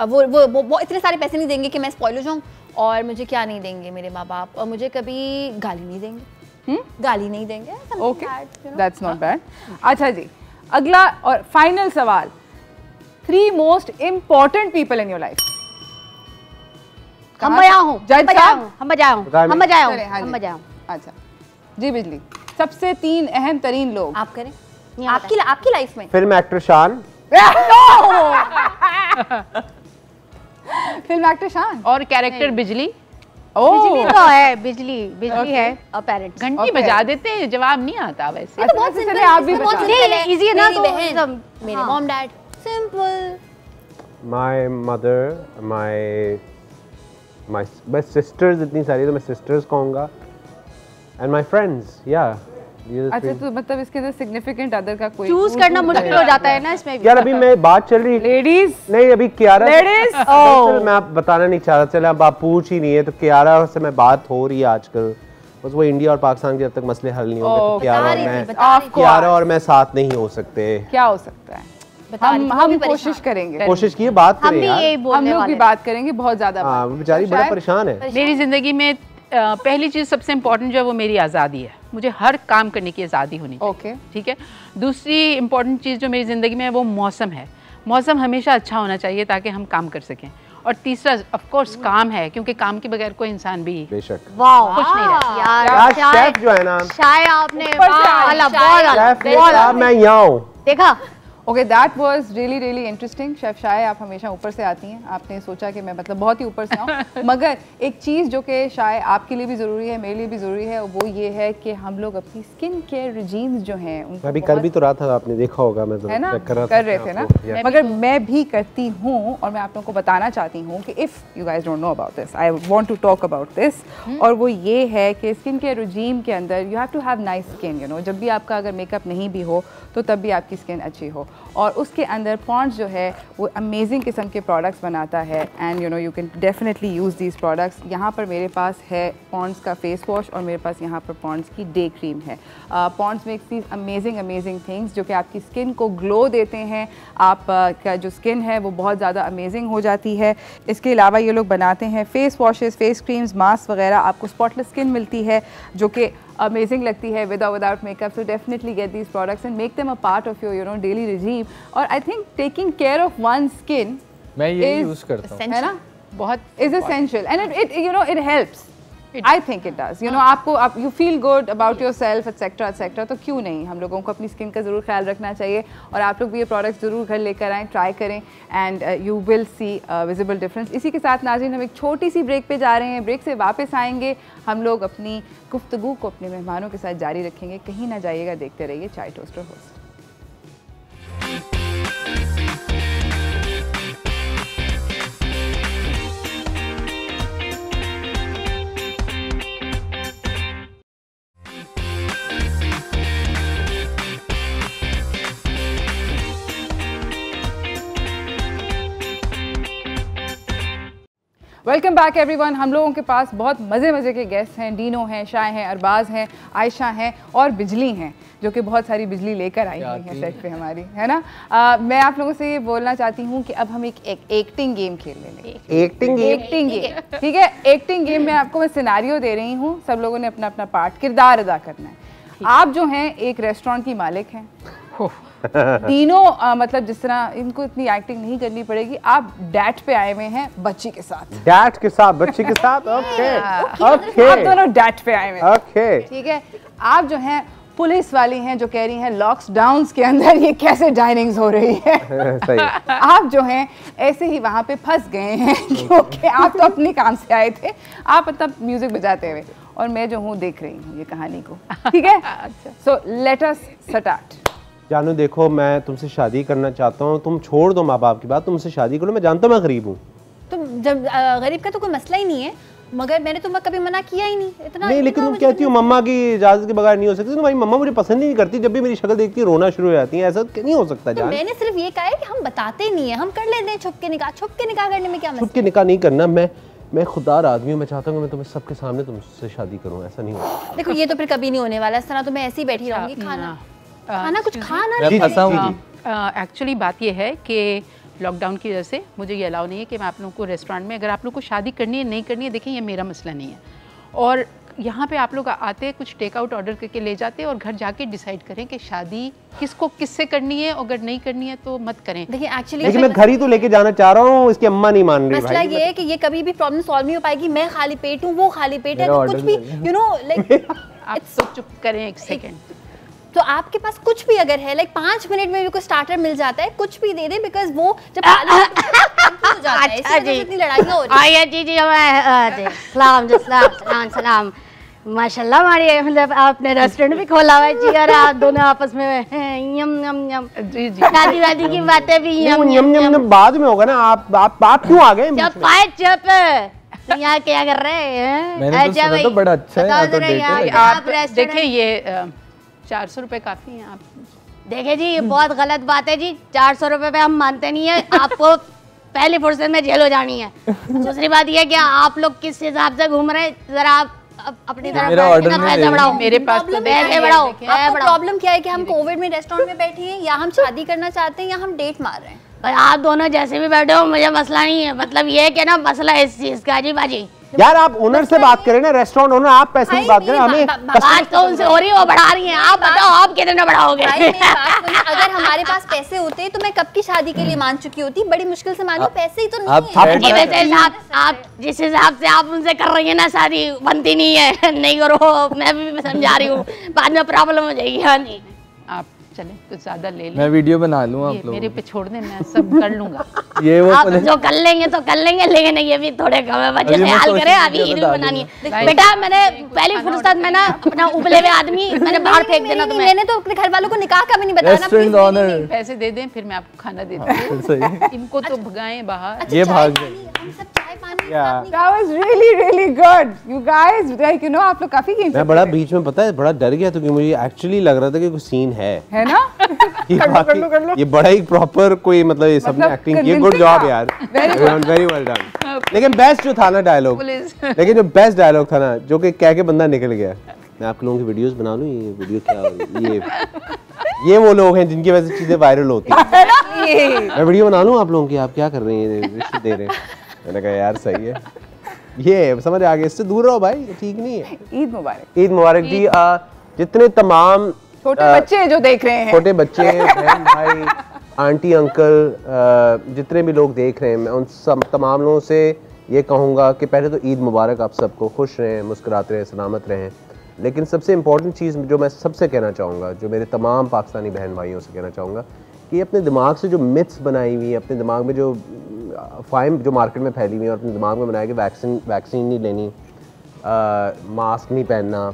वो इतने सारे पैसे नहीं देंगे कि मैं स्पॉइल हो जाऊं। और मुझे क्या नहीं देंगे मेरे माँ बाप, और मुझे कभी गाली नहीं देंगे। गाली नहीं देंगे। Okay, that's not bad. अच्छा जी, अगला और फाइनल सवाल। 3 most important people in your life. हम बजाया हूँ। अच्छा जी, बिजली, सबसे 3 अहम तरीन लोग। आप करें आपकी लाइफ में। फिल्म एक्टर शान। फिल्म एक्टर शान। और कैरेक्टर बिजली। बिजली तो है, बिजली है। पेरेंट्स घंटी बजा देते हैं, जवाब नहीं आता वैसे। अच्छा, बहुत सिंपल है, आप भी बता। इजी है ना, तो मेरे mom dad, simple. My mother, my sister's, इतनी सारी, तो मैं सिस्टर्स कहूँगा। एंड माय फ्रेंड्स, या। अच्छा, तो मतलब इसके अंदर सिग्निफिकेंट अदर का कोई चूज करना मुश्किल हो जाता है ना इसमें भी। यार अभी मैं बात चल रही लेडीज नहीं, अभी कियारा लेडीज। मैं आप बताना नहीं चाह रहा, चले अब आप पूछ ही नहीं है, तो कियारा से मैं बात हो रही है आजकल। बस वो इंडिया और पाकिस्तान के जब तक मसले हल नहीं होंगे, तो कियारा और मैं साथ नहीं हो सकते। क्या हो सकता है? हम कोशिश करेंगे, कोशिश की बात करें यार। हम लोग भी बात करेंगे बहुत ज्यादा। हाँ, वो बेचारी बड़ा परेशान है। मेरी जिंदगी में पहली चीज़ सबसे इम्पोर्टेंट जो है वो मेरी आज़ादी है। मुझे हर काम करने की आज़ादी होनी चाहिए। ओके, ठीक है। दूसरी इम्पोर्टेंट चीज़ जो मेरी ज़िंदगी में है वो मौसम है। मौसम हमेशा अच्छा होना चाहिए ताकि हम काम कर सकें। और तीसरा ऑफ कोर्स काम है, क्योंकि काम के बगैर कोई इंसान भी बेशक खुश नहीं रहता। यार शेफ जो है ना, चाय आपने मैं यहाँ हूँ। देखा। Okay, that was really really interesting. Chef शाय, आप हमेशा ऊपर से आती हैं, आपने सोचा कि मैं मतलब बहुत ही ऊपर से आऊँ। मगर एक चीज़ जो कि शाय आपके लिए भी ज़रूरी है, मेरे लिए भी ज़रूरी है, वो ये है कि हम लोग अपनी स्किन केयर रिजीम्स जो हैं उनको अभी कल भी तो रहा था, आपने देखा होगा, मैं तो है ना कर रहे थे ना, मगर मैं भी करती हूँ। और मैं आप लोगों को बताना चाहती हूँ कि if you guys don't know about this, I want to talk about this. और वो ये है कि स्किन केयर रिजीम के अंदर you have to have nice skin. You know, जब भी आपका अगर मेकअप नहीं भी हो तो तब भी आपकी स्किन अच्छी हो। और उसके अंदर पॉन्ड्स जो है वो अमेजिंग किस्म के प्रोडक्ट्स बनाता है। And you know, you can definitely use these products. यहाँ पर मेरे पास है पॉन्ड्स का फेस वॉश और मेरे पास यहाँ पर पॉन्ड्स की डे क्रीम है। Pond's makes these amazing things जो कि आपकी स्किन को ग्लो देते हैं। आप का जो स्किन है वो बहुत ज़्यादा अमेजिंग हो जाती है। इसके अलावा ये लोग बनाते हैं face washes, face creams, mask वगैरह। आपको स्पॉटलेस स्किन मिलती है जो कि अमेजिंग लगती है without makeup. So definitely get these products and make them a part of your you know daily regime. और I think taking care of one skin, मैं ये यूज़ करता हूँ, है ना, बहुत is essential and it you know it helps. I think it does. You know, आपको you feel good about yourself etcetera etcetera. तो क्यों नहीं, हम लोगों को अपनी स्किन का ज़रूर ख्याल रखना चाहिए। और आप लोग भी ये प्रोडक्ट्स ज़रूर घर लेकर आएँ, ट्राई करें and you will see visible difference. इसी के साथ नाज़रीन, हम एक छोटी सी ब्रेक पे जा रहे हैं। ब्रेक से वापस आएंगे, हम लोग अपनी गुफ्तगू को अपने मेहमानों के साथ जारी रखेंगे। कहीं ना जाइएगा, देखते रहिए chai toaster host. Welcome back everyone. हम लोगों के पास बहुत मज़े के गेस्ट हैं। डीनो हैं, शाय हैं, अरबाज हैं, आयशा हैं और बिजली हैं, जो कि बहुत सारी बिजली लेकर आई हुई हैं सेट पे हमारी, है ना। मैं आप लोगों से ये बोलना चाहती हूँ कि अब हम एक एक्टिंग गेम खेल लेंगे। एक्टिंग गेम, ठीक है। एक्टिंग गेम में आपको मैं सिनेरियो दे रही हूँ, सब लोगों ने अपना अपना पार्ट, किरदार अदा करना है। आप जो हैं एक रेस्टोरेंट की मालिक हैं। तीनों मतलब जिस तरह इनको इतनी एक्टिंग नहीं करनी पड़ेगी, आप डैट पे आए हुए हैं बच्ची के साथ। डैट के साथ, बच्ची के साथ, ओके ओके, आप दोनों डैट पे आए हुए हैं, ओके, ठीक है। आप जो हैं पुलिस वाली हैं जो कह रही हैं लॉकडाउन के अंदर ये कैसे डाइनिंग्स हो रही है। सही। आप जो हैं ऐसे ही वहाँ पे फंस गए हैं क्योंकि आप तो अपने काम से आए थे, आप मतलब म्यूजिक बजाते हुए, और मैं जो हूँ देख रही हूँ ये कहानी को, ठीक है। So let us start. जानू देखो, मैं तुमसे शादी करना चाहता हूँ, तुम छोड़ दो माँ बाप की बात, तुमसे शादी करो। मैं जानता हूँ मैं गरीब हूँ। तुम जब गरीब का तो कोई मसला ही नहीं है, मगर मैंने तुम्हें कभी मना किया ही नहीं इतना। नहीं, लेकिन तुम कहती हो मम्मा की इजाजत के बगैर नहीं हो सकती। तुम्हारी मम्मा मुझे पसंद ही नहीं करती, जब भी मेरी शक्ल देखती है रोना शुरू हो जाती है। ऐसा नहीं हो सकता जान। मैंने सिर्फ ये कहा है कि हम बताते नहीं है, हम कर लेते हैं छुप के निकाह। छुप के निकाह करने में क्या मसला? छुप के निकाह नहीं करना। मैं खुददार आदमी हूँ, मैं चाहता हूँ मैं तुम्हें सबके सामने तुमसे शादी करूँ। ऐसा नहीं होता। देखो ये तो फिर कभी नहीं होने वाला। इस तरह तो मैं ऐसे ही बैठी रहूंगी। खाना कुछ खाना एक्चुअली बात ये है कि लॉकडाउन की वजह से मुझे ये अलाउ नहीं है कि मैं आप लोगों को रेस्टोरेंट में, अगर आप लोग को शादी करनी है नहीं करनी है, देखिए ये मेरा मसला नहीं है। और यहाँ पे आप लोग आते हैं, कुछ टेक आउट ऑर्डर करके ले जाते हैं और घर जाके डिसाइड करें कि शादी किसको किससे करनी है। अगर नहीं करनी है तो मत करें। देखिए एक्चुअली लेकिन मैं घर ही तो लेके जाना चाह रहा हूँ, इसकी अम्मा नहीं मान रही। मसला ये है कि ये कभी भी प्रॉब्लम सॉल्व नहीं हो पाएगी। मैं खाली पेट हूँ, वो खाली पेट है, तो कुछ भी यू नो लाइक आप तो चुप करें एक सेकेंड। तो आपके पास कुछ भी अगर है, लाइक 5 मिनट में भी कोई स्टार्टर मिल जाता है, कुछ भी दे दे, बिकॉज वो जब हो जाता है। इतनी लड़ाइयाँ हो रही हैं। जी सलाम सलाम। माशाल्लाह हमारी मतलब आपने रेस्टोरेंट भी खोला हुआ है जी, और आप दोनों आपस में यम यम यम जी शादी वादी की बातें भी यम यम यम बाद में होगा ना। आप क्यों आ गए? तो यहाँ क्या कर रहे हैं? मैंने तो सुना तो बड़ा अच्छा है यहाँ तो डेट। आप देखिए ये 400 रुपए काफी हैं। आप देखिए जी, ये बहुत गलत बात है जी। 400 रुपए पे हम मानते नहीं है। आपको पहली फुर्सत में जेल हो जानी है। दूसरी बात ये कि आप लोग किस हिसाब से घूम रहे हैं, जरा आप अपनी तरफ पैसा बढ़ाओ। मेरे पास तो पैसे बढ़ाओ। आपको प्रॉब्लम क्या है कि हम कोविड में रेस्टोरेंट में बैठे हैं, या हम शादी करना चाहते हैं, या हम डेट मार रहे हैं? आप दोनों जैसे भी बैठे हो मुझे मसला नहीं है। मतलब ये कि ना मसला इस चीज का जी बाजी। यार आप ओनर से बात करें ना, रेस्टोरेंट ओनर, आप पैसे की बात करें। हमें बात तो उनसे हो रही है, वो बढ़ा रही हैं। आप बताओ आप कितने बढ़ाओगे? अगर हमारे पास पैसे होते तो मैं कब की शादी के लिए मान चुकी होती। बड़ी मुश्किल से मानो, पैसे ही तो नहीं है। आप जिस हिसाब से आप उनसे कर रही है ना, शादी बनती नहीं है। नहीं करो, मैं भी समझा रही हूँ, बाद में प्रॉब्लम हो जाएगी। हाँ नहीं, आप चलें कुछ ज्यादा ले लें। मैं वीडियो बना लूँ आप लोग, मेरे पे छोड़ दें, मैं सब कर लूंगा। ये वो आप जो कर लेंगे तो कर लेंगे, लेकिन ये भी थोड़े कम है। बच्चे से हाल करें, अभी ईद भी बनानी है। बेटा मैंने पहली फुर्सत में ना अपना उबले हुए आदमी मैंने बाहर फेंक देना तुम्हें। मैंने तो अपने घर वालों को निकाह का भी नहीं बताना। पैसे दे दें फिर मैं आपको खाना दे दूँ। इनको तो भगाएं बाहर, ये भाग गए। That was really good, you guys. Like you know, आप लोग काफी गेम। मैं बड़ा बीच में पता है बड़ा डर गया, क्योंकि मुझे एक्चुअली लग रहा था कि कोई सीन है ना। कर लो। ये बड़ा ही प्रॉपर कोई मतलब ये सबने एक्टिंग की। गुड जॉब यार, वेरी वेल डन। लेकिन बेस्ट जो था ना डायलॉग, लेकिन जो बेस्ट डायलॉग था ना, जो कि कह के बंदा निकल गया। मैं आप लोगों की वीडियोस बना लूं। ये वीडियो क्या, ये वो लोग हैं जिनकी वजह से चीजें वायरल होती हैं। मैं वीडियो बना लूं आप लोगों की, आप क्या कर रहे हैं, रिश्ते दे रहे हैं। मैंने कहा यार सही है, ये समझ आ गया, इससे दूर रहो भाई, ठीक नहीं है। ईद मुबारक। ईद मुबारक जी। जितने तमाम छोटे बच्चे जो देख रहे हैं, छोटे बच्चे, बहन भाई, आंटी अंकल, जितने भी लोग देख रहे हैं, मैं उन सब तमाम लोगों से ये कहूँगा कि पहले तो ईद मुबारक। आप सबको खुश रहें, मुस्कुराते रहें, सलामत रहें। लेकिन सबसे इम्पोर्टेंट चीज़ जो मैं सबसे कहना चाहूँगा, जो मेरे तमाम पाकिस्तानी बहन भाइयों से कहना चाहूँगा, कि अपने दिमाग से जो मिथ्स बनाई हुई है, अपने दिमाग में जो फाइम जो मार्केट में फैली हुई है, और अपने दिमाग में बनाया कि वैक्सीन नहीं लेनी, मास्क नहीं पहनना,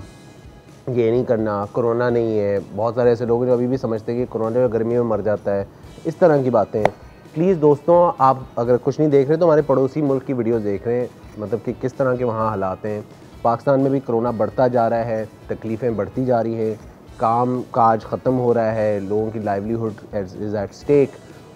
ये नहीं करना, कोरोना नहीं है। बहुत सारे ऐसे लोग जो अभी भी समझते हैं कि कोरोना गर्मी में मर जाता है, इस तरह की बातें हैं। प्लीज़ दोस्तों, आप अगर कुछ नहीं देख रहे तो हमारे पड़ोसी मुल्क की वीडियोस देख रहे हैं, मतलब कि किस तरह के वहाँ हालात हैं। पाकिस्तान में भी कोरोना बढ़ता जा रहा है, तकलीफ़ें बढ़ती जा रही है, काम काज ख़त्म हो रहा है, लोगों की लाइवलीहुड इज़ एट स्टेक।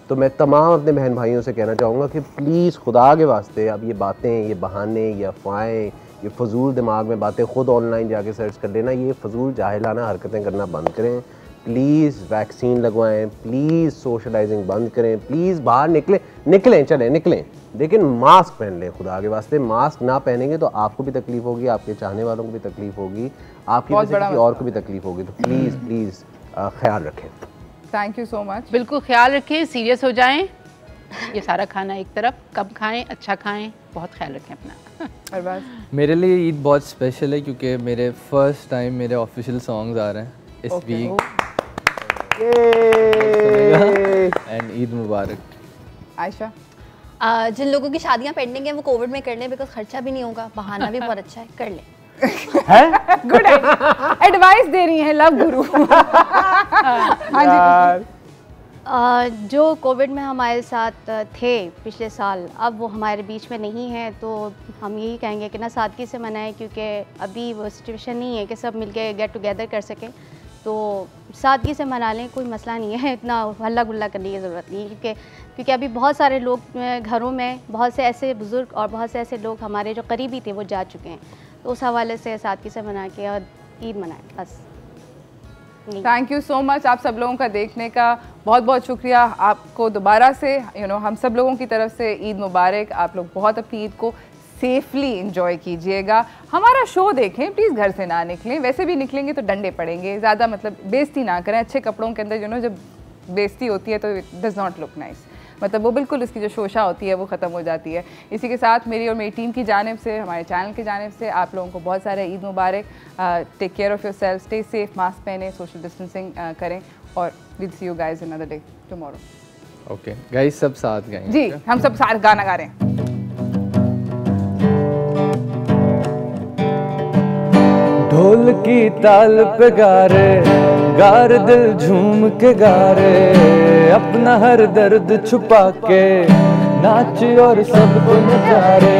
तो मैं तमाम अपने बहन भाइयों से कहना चाहूँगा कि प्लीज़ खुदा के वास्ते अब ये बातें, ये बहाने, ये अफवाहें, ये फजूल दिमाग में बातें खुद ऑनलाइन जाके सर्च कर लेना, ये फजूल जाहिलाना हरकतें करना बंद करें। प्लीज़ वैक्सीन लगवाएं, प्लीज़ सोशलाइजिंग बंद करें, प्लीज़ बाहर निकलें चलें निकलें, लेकिन मास्क पहन लें खुदा के वास्ते। मास्क ना पहनेंगे तो आपको भी तकलीफ होगी, आपके चाहने वालों को भी तकलीफ होगी, आपकी वजह से किसी और को भी तकलीफ होगी। तो प्लीज़ प्लीज़ ख्याल रखें। Thank you so much. बिल्कुल ख्याल रखें, सीरियस हो जाएं, ये सारा खाना एक तरफ, कम खाएं, अच्छा खाएं, बहुत ख्याल रखें अपना। और बस मेरे लिए ईद बहुत स्पेशल है क्योंकि मेरे फर्स्ट टाइम मेरे ऑफिशियल सॉन्ग्स आ रहे हैं इस वीक। एंड ईद मुबारक। आयशा, जिन लोगों की शादियां पेंडिंग है वो कोविड में कर लें, बिकॉज खर्चा भी नहीं होगा, बहाना भी बहुत अच्छा है, कर लें। गुड एडवाइस दे रही हैं लव गुरु। हाँ जी। जो कोविड में हमारे साथ थे पिछले साल, अब वो हमारे बीच में नहीं है, तो हम यही कहेंगे कि ना सादगी से मनाएं, क्योंकि अभी वो सिचुएशन नहीं है कि सब मिलके गेट टुगेदर कर सकें। तो सादगी से मना लें, कोई मसला नहीं है, इतना हल्ला गुल्ला करने की ज़रूरत नहीं है, क्योंकि अभी बहुत सारे लोग घरों में, बहुत से ऐसे बुज़ुर्ग और बहुत से ऐसे लोग हमारे जो करीबी थे वो जा चुके हैं। तो उस हवाले से सादगी से मना के और ईद मनाएं बस। थैंक यू सो मच आप सब लोगों का देखने का, बहुत बहुत शुक्रिया आपको दोबारा से। हम सब लोगों की तरफ से ईद मुबारक। आप लोग बहुत अपनी ईद को सेफली इंजॉय कीजिएगा। हमारा शो देखें, प्लीज़ घर से ना निकलें, वैसे भी निकलेंगे तो डंडे पड़ेंगे, ज़्यादा मतलब बेइज्जती ना करें। अच्छे कपड़ों के अंदर जब बेइज्जती होती है तो it does not look nice, मतलब वो बिल्कुल उसकी जो शोशा होती है वो ख़त्म हो जाती है। इसी के साथ मेरी और मेरी टीम की जानिब से, हमारे चैनल की जानिब से आप लोगों को बहुत सारे ईद मुबारक। Take care of yourself, stay safe, mask पहने, सोशल डिस्टेंसिंग करें, और will see you guys another day tomorrow. Okay guys, सब साथ गाएंगे जी, हम सब साथ गाना गा रहे हैं। ढोल की ताल पे गार दिल झूम के गारे, अपना हर दर्द छुपा के नाच और सबको नचारे,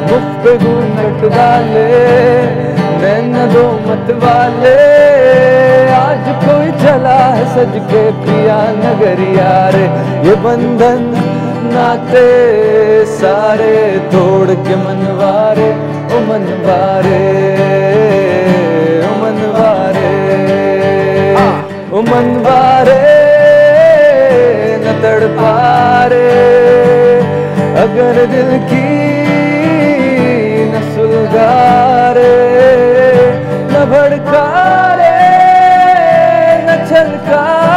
गुफ्तगू नट डाले नैना दो मत वाले, आज कोई चला है सज के पिया नगरिया रे, ये बंधन नाते सारे तोड़ के मनवारे, ओ मनवारे, ओ मनवारे, ओ मनवारे न तड़पारे, अगर दिल की न सुलगारे, न भड़कारे न छलकारे।